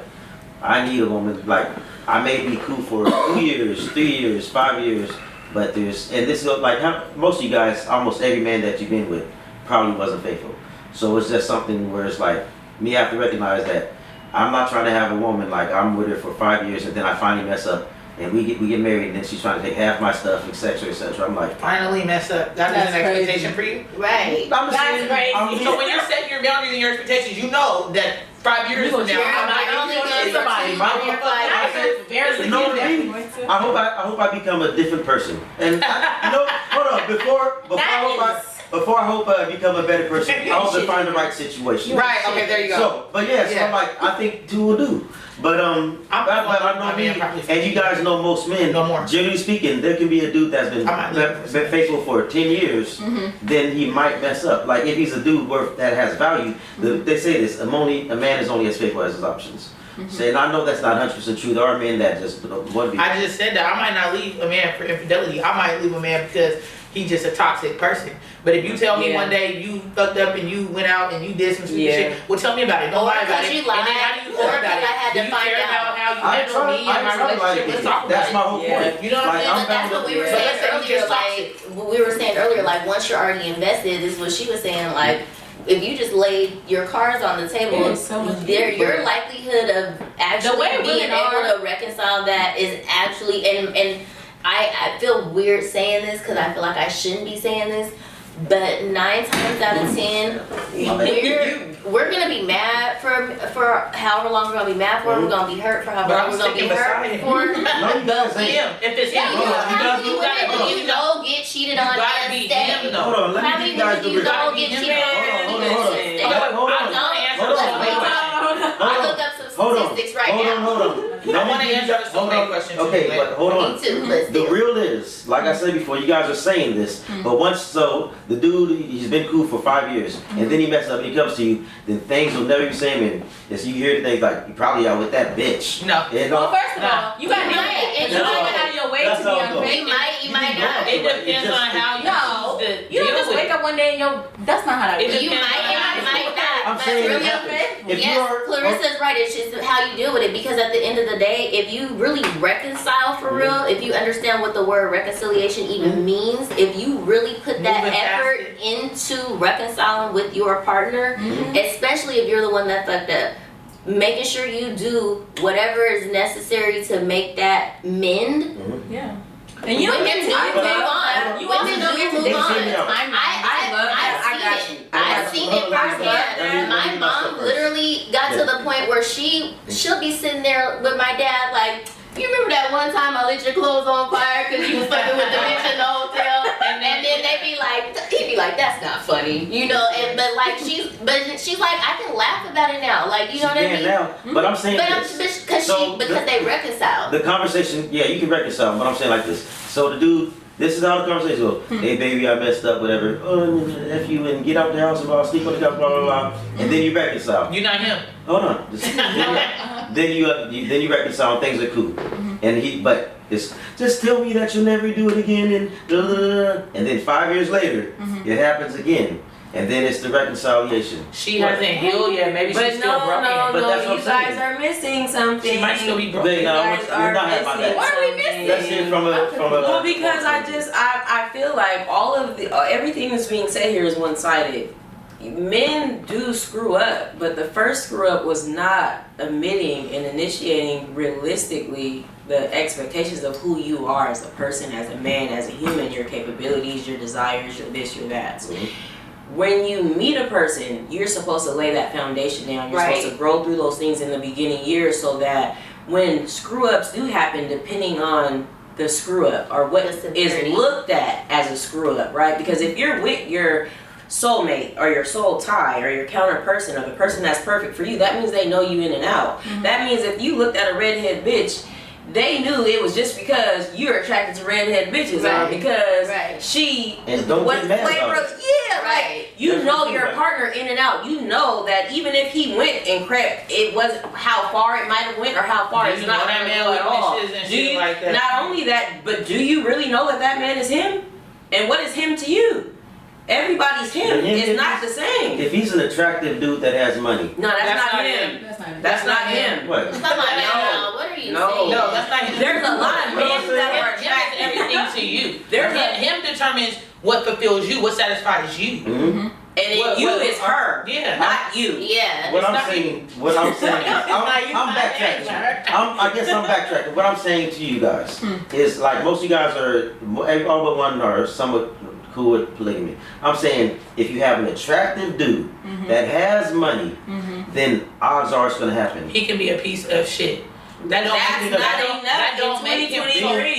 I need a woman, like I may be cool for 2 years, 3 years, 5 years, but this is like how most of you guys, almost every man that you've been with probably wasn't faithful. So it's just something where it's like me, I have to recognize that I'm not trying to have a woman like I'm with her for 5 years and then I finally mess up. And we get married, and then she's trying to take half my stuff, etc., etc. I'm like, finally messed up. That's an expectation for you, right? That's crazy. So when you're setting your boundaries and your expectations, you know that 5 years from now, I'm not going to do somebody. I hope I become a different person. And hold on, before I hope I become a better person, I hope to find the right situation. Right. Okay. There you go. So, but yeah, so I'm like, I think two will do. But I know me, and you guys know most men. No more. Generally speaking, there can be a dude that's been faithful for 10 years, then he might mess up. Like if he's a dude that has value, they say this: a man is only as faithful as his options. And I know that's not 100% true. There are men that just want to be. I just said that I might not leave a man for infidelity. I might leave a man because he's just a toxic person. But if you tell me one day you fucked up and you went out and you did some stupid shit, well, tell me about it. Don't lie about it. And then how do you feel about it? I had to find out how you handle me and my relationship. Let's talk about it. That's my whole point. You know what I'm saying? That's what we were saying earlier. Like what we were saying earlier. Like once you're already invested, this is what she was saying. Like if you just laid your cards on the table, your likelihood of actually being able to reconcile that is actually and I feel weird saying this because I feel like I shouldn't be saying this. But 9 times out of 10, we're gonna be mad for however long we're gonna be mad for. We're gonna be hurt for however long we're gonna be hurt for. But if it's him, you don't get cheated on. Hold on, let me give you guys the you don't get cheated on. Hold on. I look up some statistics right now. Hold on. I want to answer the soulmate question. Okay, but hold on. Me too. The real is, like I said before, you guys are saying this, but the dude, he's been cool for 5 years, and then he messes up and he comes to you, then things will never be the same, and as you hear things like, you probably out with that bitch. No. Well, first of all, you got to go out of your way to be unfaithful. You might not. It depends on how you you don't just wake up one day and that's not how that works. You might not. I'm saying, really yes, Clarissa's right. It's just how you deal with it, because at the end of the day, if you really reconcile for real, if you understand what the word reconciliation even means, if you really put that effort into reconciling with your partner, especially if you're the one that fucked up, making sure you do whatever is necessary to make that mend. Yeah. And you don't get to move on. You women don't get to move on. I've seen it firsthand. My mom literally got to the point where she'll be sitting there with my dad like, you remember that one time I lit your clothes on fire because you was fucking with the bitch in the hotel? And then he'd be like, that's not funny, you know. But she's like, I can laugh about it now, like, you know what I mean? Now, but I'm saying because they reconcile. The conversation, yeah, you can reconcile, but I'm saying like this. So the dude, this is how the conversation goes. Hey baby, I messed up, whatever. Oh, F you and get out the house and blah, sleep on the couch, blah blah blah. And then you reconcile. You're not him. Hold on. Then you reconcile. Things are cool. But it's just tell me that you'll never do it again, and then 5 years later, it happens again. and then it's the reconciliation. She hasn't healed yet. Maybe she's still broken. But that's what you I'm guys saying. are missing something. She might still be broken. Wait, no, guys we're are not having about that. missing What are we missing? Let's hear from a. Well, because I feel like all of the everything that's being said here is one-sided. Men do screw up, but the first screw up was not admitting and initiating realistically the expectations of who you are as a person, as a man, as a human, your capabilities, your desires, your this, your that. Mm-hmm. When you meet a person, you're supposed to lay that foundation down. You're supposed to grow through those things in the beginning years so that when screw ups do happen, depending on the screw up or what is looked at as a screw up, right? Because if you're with your soulmate or your soul tie or your counter person or the person that's perfect for you, that means they know you in and out. Mm-hmm. That means if you looked at a redhead bitch, they knew it was just because you're attracted to redhead bitches or because she and don't what get mad flavor about of, it. yeah, like you know your partner in and out. You know that even if he went and crept, it wasn't how far it might have went or how far it's not that man go at all. and Do you, like that? not only that, but do you really know that that man is him? And what is him to you? Everybody's him. It's not the same. If he's an attractive dude that has money. No, that's not him. That's not him. What? Come on now, what are you saying? No, that's not him. There's a lot of men that are attracted. Everything to you. Him determines what fulfills you, what satisfies you. Mm-hmm. And then you is her. Yeah. Not you. Yeah. What I'm saying is, I'm backtracking. I guess I'm backtracking. What I'm saying to you guys is like most of you guys are, all but one are somewhat cool with polygamy. I'm saying if you have an attractive dude that has money, then odds are it's gonna happen. He can be a piece of shit. That don't make him.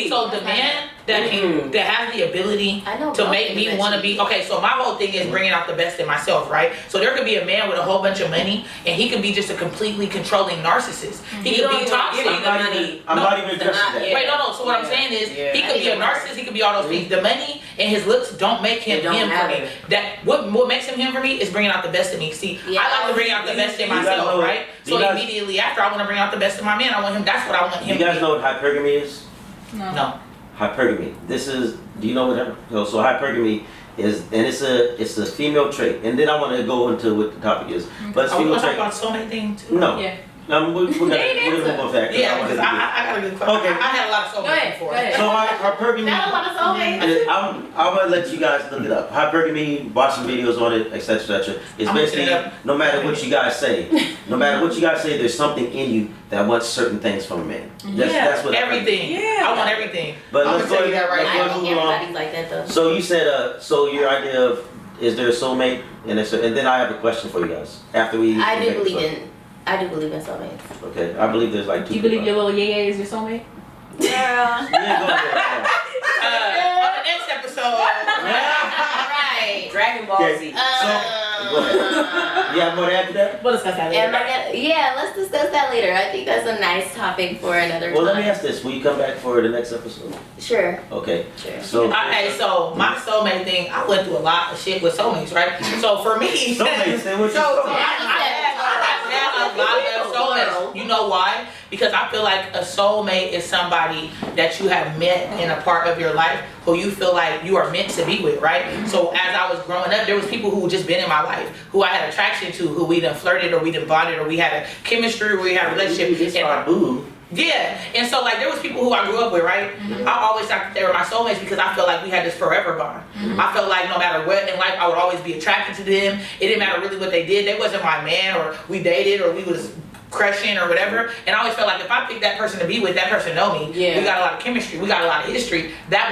So the man that that has the ability to make me want to be okay. So my whole thing is bringing out the best in myself, right? So there could be a man with a whole bunch of money, and he could be just a completely controlling narcissist. He could be toxic. I'm not even addressing that. Wait, no. So what I'm saying is, he could be a narcissist. He could be all those things. The money and his looks don't make him him for me. That what makes him for me is bringing out the best in me. See, I like to bring out the best in myself, right? So immediately after, I want to bring out the best in my man. I want him. That's what I want him. You guys know what hypergamy is? No. Hypergamy. This is. Do you know what? So hypergamy is, and it's a female trait. And then I want to go into what the topic is. But it's female trait. About so many things too. No. Yeah. We're gonna move on that. Yeah, because I got a good question. Okay. I had a lot of soulmates before. So hypergamy. Not a lot of soulmates. I'm gonna let you guys look it up. Hypergamy, watch some videos on it, etc. It's basically no matter what you guys say, there's something in you that wants certain things from a man. That's what everything. I want everything. But let's go ahead. I don't think everybody's like that though. So you said, so your idea of is there a soulmate, and then I have a question for you guys after we. I do believe in soulmates. Okay, I believe there's like two. Do you believe your little yay is your soulmate? Girl. Yeah, go ahead. On the next episode. Right. Dragon Ball Z. So, go ahead. You have more to add to that? We'll discuss that later. Yeah, let's discuss that later. I think that's a nice topic for another time. Well, let me ask this. Will you come back for the next episode? Sure. Okay. Sure. So. Okay, so my soulmate thing, I went through a lot of shit with soulmates, right? So for me, Soulmates, then what's your so soulmate? I had a lot of soulmates. You know why? Because I feel like a soulmate is somebody that you have met in a part of your life who you feel like you are meant to be with, right? So as I was growing up, there was people who just been in my life who I had attraction to, who we done flirted or we done bonded or we had a chemistry or we had a relationship. Yeah, and so like there was people who I grew up with, right? I always thought that they were my soulmates because I felt like we had this forever bond. I felt like no matter what in life, I would always be attracted to them. It didn't matter really what they did. They wasn't my man, or we dated, or we was crushing or whatever. And I always felt like if I picked that person to be with, that person know me. Yeah. We got a lot of chemistry. We got a lot of history. That's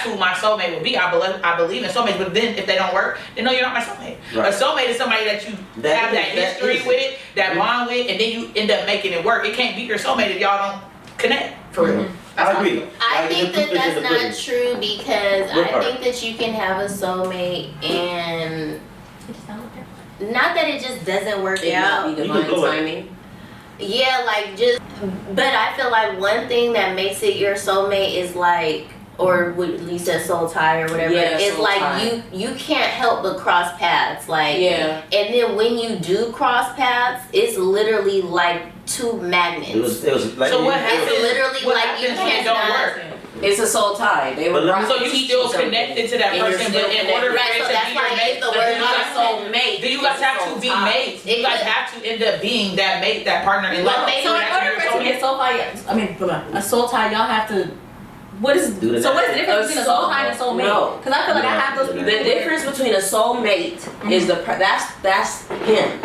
who my soulmate would be. I believe in soulmates, but then if they don't work, then no, you're not my soulmate. Right. A soulmate is somebody that you have that history with, that bond with, and then you end up making it work. It can't be your soulmate if y'all don't connect for real. I agree. I think that that's not true because I think that you can have a soulmate and not that it just doesn't work out. Not be divine timing. Yeah, like but I feel like one thing that makes it your soulmate is like, or what you said soul tie or whatever, it's like tie. you can't help but cross paths, like, and then when you do cross paths, it's literally like two magnets. It was like, so what happens? It's literally what like you happens when it don't work? It's a soul tie. They were But So you still connected to that person, but in order for Right, it so to that's be why your mate, the word you guys not soulmate. then you guys have to be mates. You guys have to end up being that mate, that partner in Well, life. maybe So in order for it to be a soul tie, I mean, a soul tie, y'all have to. What is Do the so? What is the next difference between a soul tie and a soulmate? No. Because I feel like I have those people. The difference between a soulmate is that's him.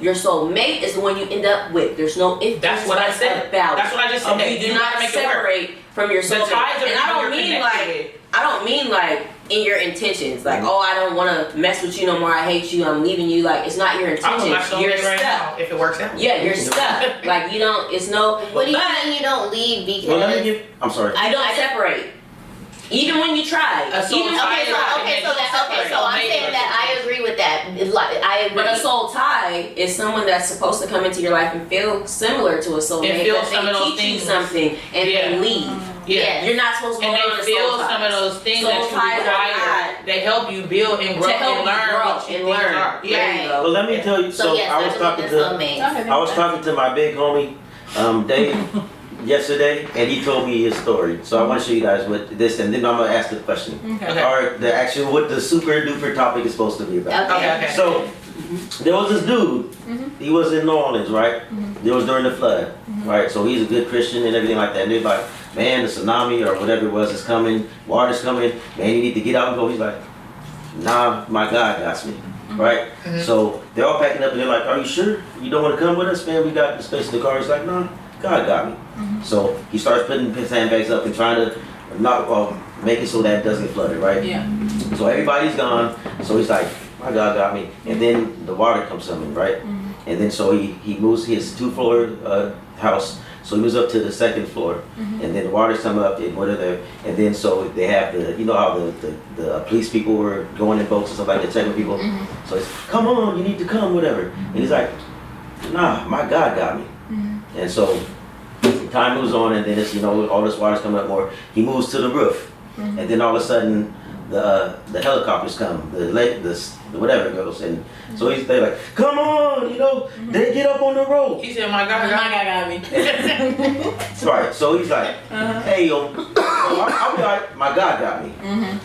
Your soulmate is the one you end up with. There's no if. That's what I said. About. That's what I just said. You do You not gotta make it work. separate from your The soulmate. ties are And I don't you're mean connected like I don't mean like in your intentions. Like oh I don't want to mess with you no more. I hate you. I'm leaving you. Like it's not your I'm intentions. my soulmate You're right stuck. now. If it works out. Yeah, you're stuck. Like you don't. It's no. What do you but mean you don't leave because? Well, let me give. I'm sorry. you don't separate. Even when you try. A soul Even tie Okay, is so I'm saying that I agree with that. Like I agree. But a soul tie is someone that's supposed to come into your life and feel similar to a soulmate, And feel but some they of those teach you things. something and Yeah. they leave. Yeah. You're not supposed to And hold on they to feel soul ties. some of those things Soul that you ties are require. not- They help you build and grow To help and you learn grow what you and things learn. are. There Yeah. you Well, go. let me tell you. So yes, I was talking to I was talking to my big homie Dave yesterday, and he told me his story. So I want to show you guys what this, and then I'm gonna ask the question, Okay. or the actual what the super duper topic is supposed to be about. Okay. So there was this dude. He was in New Orleans, right? It was during the flood, right? So he's a good Christian and everything like that. And they're like, man, the tsunami or whatever it was is coming. Water's coming. Man, you need to get out and go. He's like, nah, my God got me, right? So they're all packing up and they're like, are you sure you don't want to come with us, man? We got the space in the car. He's like, nah, God got me. So he starts putting his handbags up and trying to not make it so that it doesn't get flooded, right? Yeah. So everybody's gone. So he's like, my God got me. And then the water comes coming, right? And then so he moves his 2-floor house. So he moves up to the 2nd floor. And then the water's coming up and whatever. And then so they have you know how the police people were going in boats and stuff like that, checking people. So he's, come on, you need to come, whatever. And he's like, nah, my God got me. And so time moves on, and then it's, you know, all this water's coming up more. He moves to the roof, and then all of a sudden the helicopters come, the whatever goes, and so they're like, come on, you know, they get up on the rope. He said, my God got me. Right, so he's like, hey yo, I'll be like, my God got me.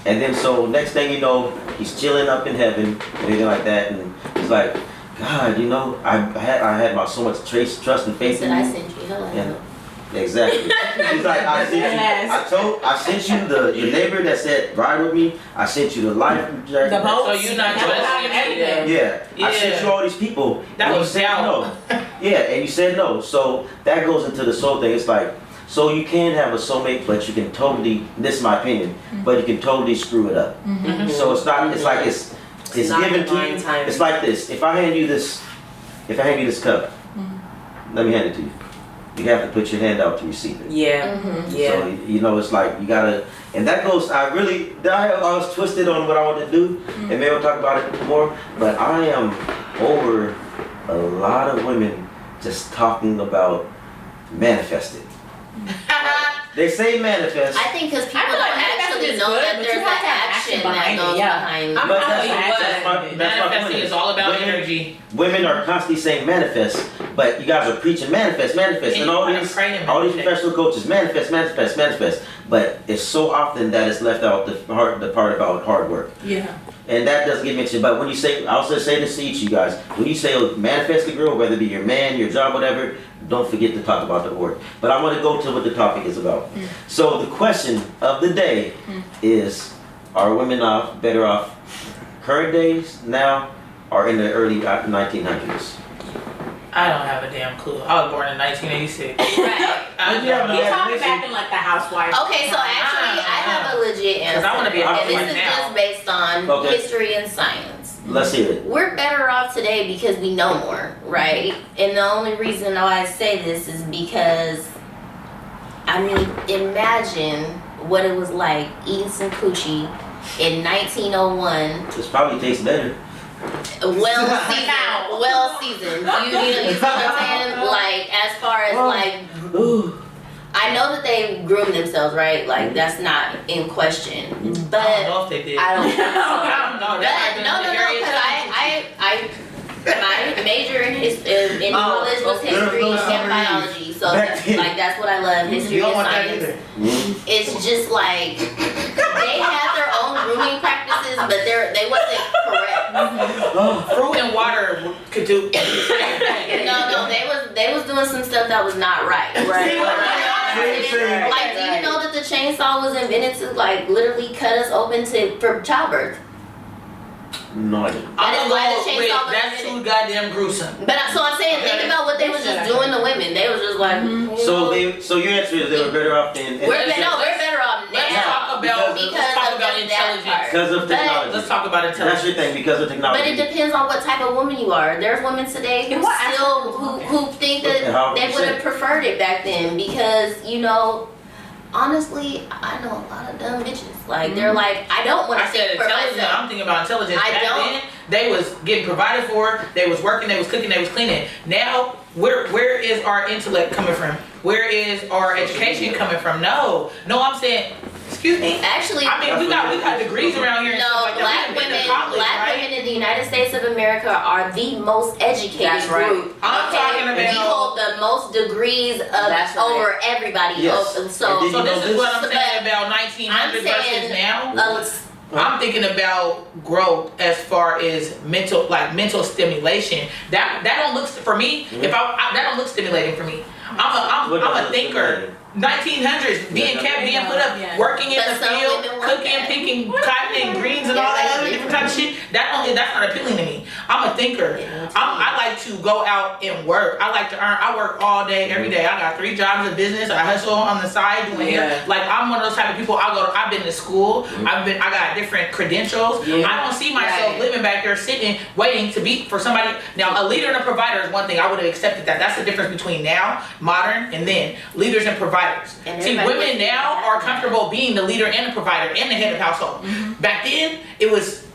And then so next thing you know, he's chilling up in heaven, and everything like that, and he's like, God, you know, I had so much trust and faith in I you. sent you. Hello. And exactly. He's like, I sent you your neighbor that said ride with me. I sent you the life jacket. The boat. So you not trusting everything. Yeah. I sent Yeah. you all these people. That and you was said doubt. no. Yeah, and you said no. So that goes into the soul thing. It's like, so you can have a soulmate, but you can totally, this is my opinion, but you can totally screw it up. So it's not, it's like it's not given to divine you. timing. It's like this. If I hand you this cup, let me hand it to you. You have to put your hand out to receive it. Yeah. Yeah. So, you know, it's like you gotta, and that goes, I was twisted on what I wanted to do, and maybe we'll talk about it more, but I am over a lot of women just talking about manifesting. They say manifest. I think because people I feel don't like actually manifesting is know good, that but there's you an have to have action action that behind it, goes yeah. behind. I'm But not that's what. Manifesting is all about women- energy. Women are constantly saying manifest, but you guys are preaching manifest, And and all you gotta these pray and all these meditate. professional coaches manifest. But it's so often that it's left out the part about hard work. Yeah. And that doesn't get mentioned. But when you say, I'll just say this to each of you guys, when you say manifest the girl, whether it be your man, your job, whatever, don't forget to talk about the work. But I want to go to what the topic is about. So the question of the day is, are women better off current days now or in the early 1900s? I don't have a damn clue. I was born in 1986. Right. I don't Yeah, know. He talking back in like the housewife. Okay, so actually, I have a legit answer. 'Cause I wanna be a and housewife this is now. just based on Okay. history and science. Let's hear it. We're better off today because we know more, right? And the only reason why I say this is because, I mean, imagine what it was like eating some coochie in 1901. This probably tastes better. Well seasoned. You see what I'm saying? Like, as far as like, I know that they groom themselves, right? Like, that's not in question. I don't But know if they did. I don't think so. I don't know. But no, because my major in religion was history and biology. So like that's what I love. History You don't and want that science. either. It's just like they had their own grooming practices, but they wasn't correct. Fruit and water could do. No, they was doing some stuff that was not right. Like, do you know that the chainsaw was invented to like literally cut us open for childbirth? No, I didn't. That is why the chainsaw was That's invented. too goddamn gruesome. But so I'm saying, think about what they was just doing to women. They was just like, So your answer is they were better off than. we're better off Let's now. talk about Because intelligence. Because of technology. Let's talk about That's intelligence. your thing, because of But technology. it depends on what type of woman you are. There's women today who still who think that they would have preferred it back then because honestly, I know a lot of dumb bitches. Like they're like, I don't want to I said think for intelligence. myself. I'm thinking about intelligence. I Back don't. then, they was getting provided for. They was working. They was cooking. They was cleaning. Now, where is our intellect coming from? Where is our education coming from? No, I'm saying. Excuse me. Actually, I mean, we got degrees around here. And stuff like black that. We done been women, to college, black right? women in the United States of America are the most educated That's right. group. I'm talking about- we hold the most degrees That's right. over everybody Yes. else. And So this is what I'm But saying about 1900 I'm saying, versus now. I'm thinking about growth as far as mental stimulation. That don't look for me. If that don't look stimulating for me. I'm a thinker. 1900s, being put up, working in the field, cooking, picking cotton and greens and all that other different type of shit. That's not appealing to me. I'm a thinker. I like to go out and work. I like to earn. I work all day, every day. I got 3 jobs of business. I hustle on the side doing hair. Like I'm one of those type of people. I've been to school. I got different credentials. I don't see myself living back there sitting waiting to be for somebody. Now a leader and a provider is one thing. I would have accepted that. That's the difference between now, modern, and then leaders and providers. See, women now are comfortable being the leader and the provider and the head of household. Back then, it was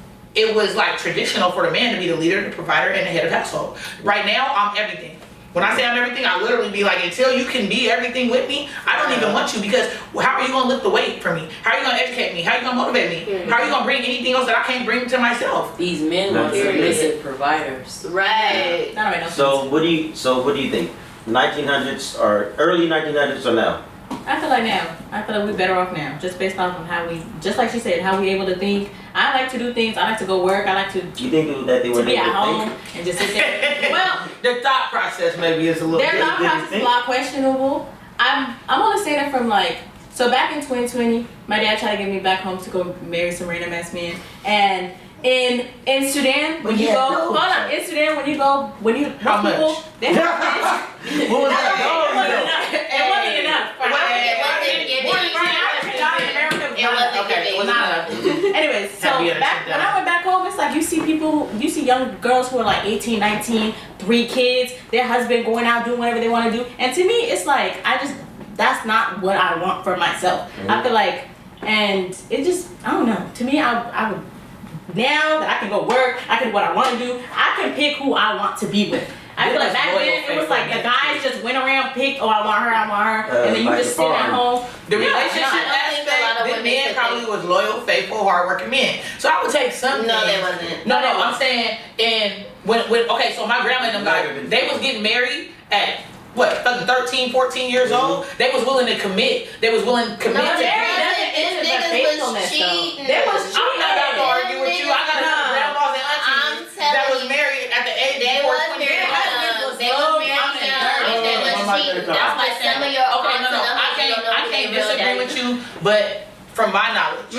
like traditional for the man to be the leader, the provider, and the head of household. Right now, I'm everything. When I say I'm everything, I literally be like, until you can be everything with me, I don't even want you, because how are you gonna lift the weight for me? How are you gonna educate me? How are you gonna motivate me? How are you gonna bring anything else that I can't bring to myself? These men want submissive providers. Right. That don't make no sense. So what do you think? 1900s or early 1900s or now? I feel like now. I feel like we're better off now, just based off of how we, just like she said, how we able to think. I like to do things. I like to go work. I like to. You think that they were to be able at to home think? and just sit there. Well, Their thought process maybe is a little their bit. thought process is a lot questionable. I'm only saying it from like, so back in 2020, my dad tried to get me back home to go marry some random ass man, and in Sudan, when you go, in Sudan, when you How much? people, they have What was that? it wasn't enough. Anyways, so back when I went back home, it's like you see young girls who are like 18, 19, 3 kids, their husband going out doing whatever they want to do, and to me, it's like that's not what I want for myself. I feel like, and it just, I don't know. To me, I would. Now that I can go work, I can do what I want to do. I can pick who I want to be with. I feel like back then it was like the guys just went around, picked, I want her, and then you like just the sit at home. The relationship I think a lot of aspect, the women men think probably was loyal, faithful, hardworking men. So I would take something. No, they wasn't. No, I'm saying, and when okay, so my grandma and them guys, they was getting married at what, 13, 14 years old. They was willing to commit. They was willing to commit. No, to niggas was cheating. They was cheating. I'm not about to argue with you. I got grandmas and I'm aunties telling that was you, married at the age They before was 20 married years. young. They was married young. And they was cheating. That's why some of your Okay, aunts and uncles I can't disagree with you, but from my knowledge,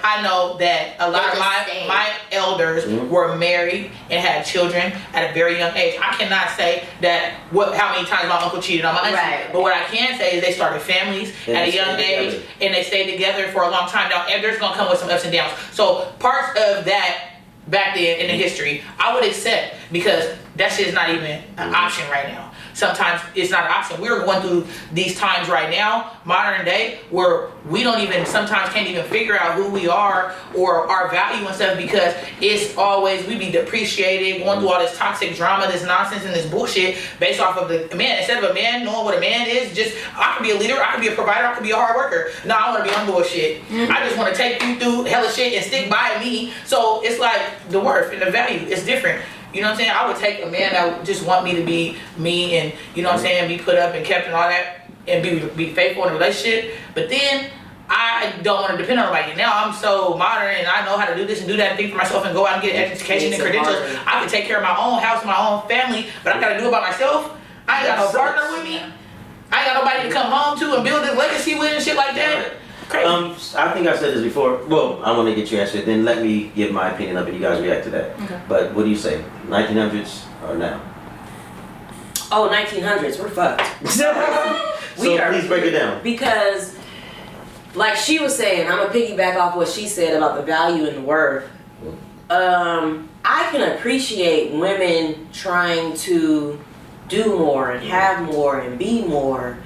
I know that a lot of my elders were married and had children at a very young age. I cannot say that how many times my uncle cheated on my auntie, Right. but what I can say is they started families at a young age and they stayed together for a long time. Now, and there's gonna come with some ups and downs. So parts of that back then in the history, I would accept, because that shit is not even an option right now. Sometimes it's not an option. We're going through these times right now, modern day, where we don't even, sometimes can't even figure out who we are or our value and stuff, because it's always, we be depreciated, going through all this toxic drama, this nonsense and this bullshit based off of the man. Instead of a man knowing what a man is, just, I could be a leader, I could be a provider, I could be a hard worker. No, I want to be on bullshit. I just want to take you through hella shit and stick by me. So it's like the worth and the value is different. You know what I'm saying? I would take a man that would just want me to be me and, you know what I'm saying, be put up and kept and all that and be faithful in a relationship. But then I don't want to depend on nobody. Now I'm so modern and I know how to do this and do that and think for myself and go out and get an education and credentials. I can take care of my own house, my own family, but I gotta do it by myself. I ain't got no partner with me. I ain't got nobody to come home to and build this legacy with and shit like that. Crazy. I think I said this before. Well, I want to get your answer. Then let me give my opinion of it. You guys react to that. Okay. But what do you say? 1900s or now? Oh, 1900s, we're fucked. So please break it down. Because, like she was saying, I'm gonna piggyback off what she said about the value and the worth. I can appreciate women trying to do more and have more and be more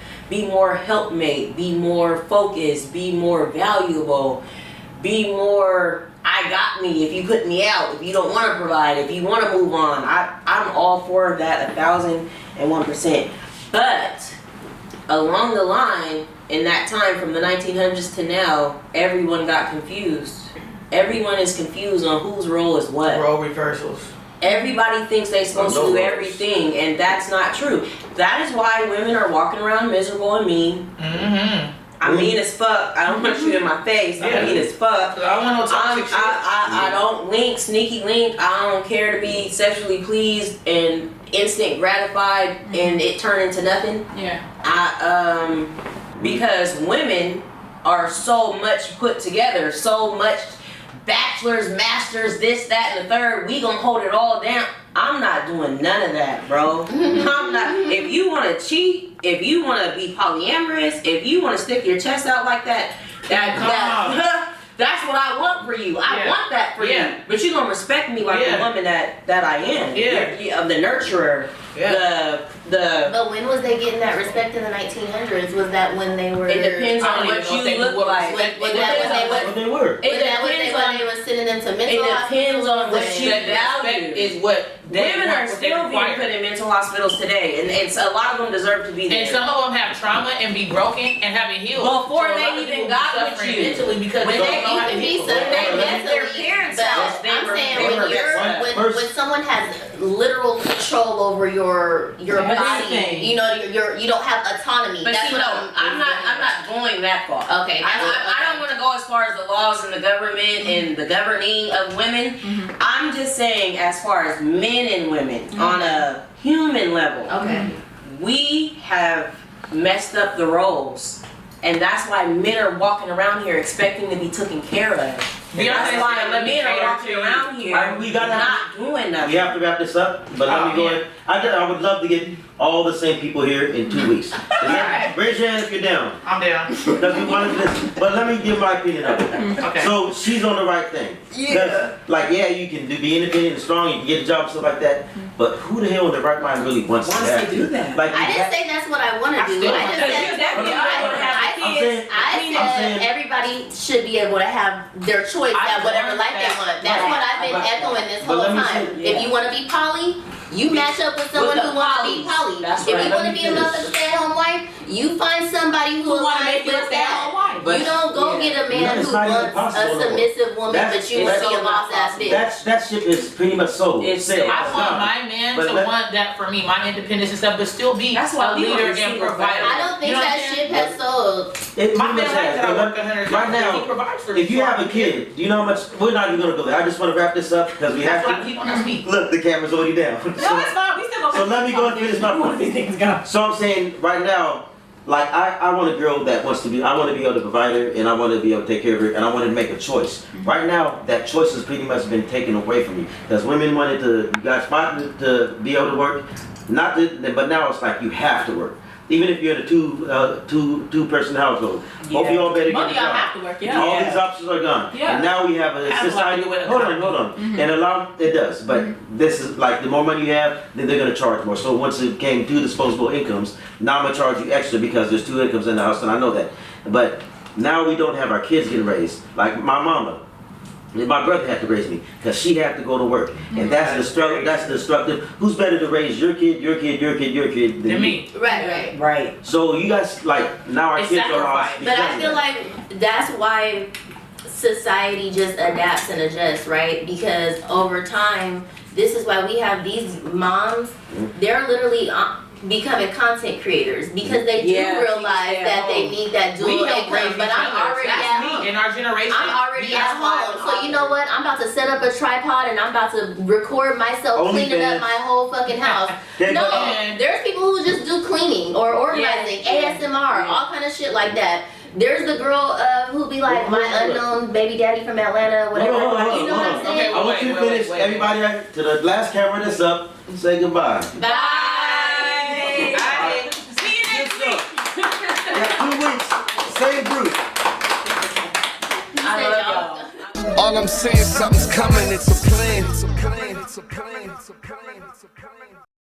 helpmate, be more focused, be more valuable, be more I got me if you put me out, if you don't want to provide, if you want to move on. I'm all for that 1,001%. But along the line, in that time from the 1900s to now, everyone got confused. Everyone is confused on whose role is what. Role reversals. Everybody thinks they're supposed to do everything, and that's not true. That is why women are walking around miserable and mean. Mm-hmm. I mean as fuck. I don't want you in my face. I mean as fuck. I don't want no toxic shit. I don't link, sneaky link. I don't care to be sexually pleased and instant gratified and it turn into nothing. Yeah. Because women are so much put together, so much bachelors, masters, this, that, and the third. We gonna hold it all down. I'm not doing none of that, bro. I'm not. If you want to cheat, if you want to be polyamorous, if you want to stick your chest out like that, that's what I want for you. I want that for you. But you gonna respect me like the woman that I am. Of the nurturer. But when was they getting that respect in the 1900s? Was that when they were? It depends on what you look like. Was that when they were? It depends on when they were sending them to mental hospitals? It depends on what you Respect value. is what Women are still being put in mental hospitals today, and it's a lot of them deserve to be there. And some of them have trauma and be broken and haven't healed before so they even got with you. mentally because When they they, don't know you how to can be heal. some their parents' house. I'm saying when someone has literal control over your body, you know, you don't have autonomy. But that's see, what I'm not going that far. Okay. I don't want to go as far as the laws and the government and the governing of women. I'm just saying as far as men and women on a human level. Okay. We have messed up the roles. And that's why men are walking around here expecting to be taken care of. And that's why men are walking around here not doing nothing. We have to wrap this up, but let me go ahead. I would love to get all the same people here in 2 weeks. Raise your hand if you're down. I'm down. Because we wanted this, but let me give my opinion of it. Okay. So she's on the right thing. Yeah. Like, yeah, you can be independent and strong, you can get a job and stuff like that. But who the hell in the right mind really wants to do that? Like, I didn't say that's what I want to do. I just said I said everybody should be able to have their choice at whatever life they want. That's what I've been echoing this whole time. If you want to be poly, you match up with someone who wants to be poly. If you want to be a mother stay-at-home wife, you find somebody who aligns with that. You don't go get a man who wants a submissive woman, but you want to be a boss-ass bitch. That shit is pretty much sold. I want my man to want that for me, my independence and stuff, but still be a leader and provider. I don't think that shit has sold. My man likes that I work 100 right now, he provides for me. if you have a kid, do you know how much? We're not even gonna go there. I just want to wrap this up because we have That's why I to. keep on us feet. Look, the camera's already down. No, it's not. We still gonna. So let me go and finish my point. So I'm saying right now, like I want a girl that wants to be. I want to be able to provide her, and I want to be able to take care of her, and I want to make a choice. Right now, that choice has pretty much been taken away from me because women wanted to. You guys wanted to be able to work, but now it's like you have to work. Even if you're in a two-person household, both of y'all better get a job. Have to work, All these options are gone. Yeah. And now we have a society. Hold on. And a lot it does, but this is like the more money you have, then they're gonna charge more. So once it came to disposable incomes, now I'm gonna charge you extra because there's 2 incomes in the house, and I know that. But now we don't have our kids getting raised. Like my mama. My brother had to raise me because she had to go to work, and that's destructive. Who's better to raise your kid than me? Right. So you guys like now our kids are lost. But I feel like that's why society just adapts and adjusts, right? Because over time This is why we have these moms. They're literally becoming content creators because they do realize that they need that dual income. But I'm already at home. In our generation, I'm already at home. So you know what? I'm about to set up a tripod and I'm about to record myself cleaning up my whole fucking house. No, there's people who just do cleaning or organizing, ASMR, all kind of shit like that. There's the girl who be like, my unknown baby daddy from Atlanta, whatever. You know what I'm saying? I want you to finish. Everybody, to the last camera that's up, say goodbye. Bye. See you next week. 2 weeks, same group. I love y'all. All I'm saying, something's coming, it's a plan.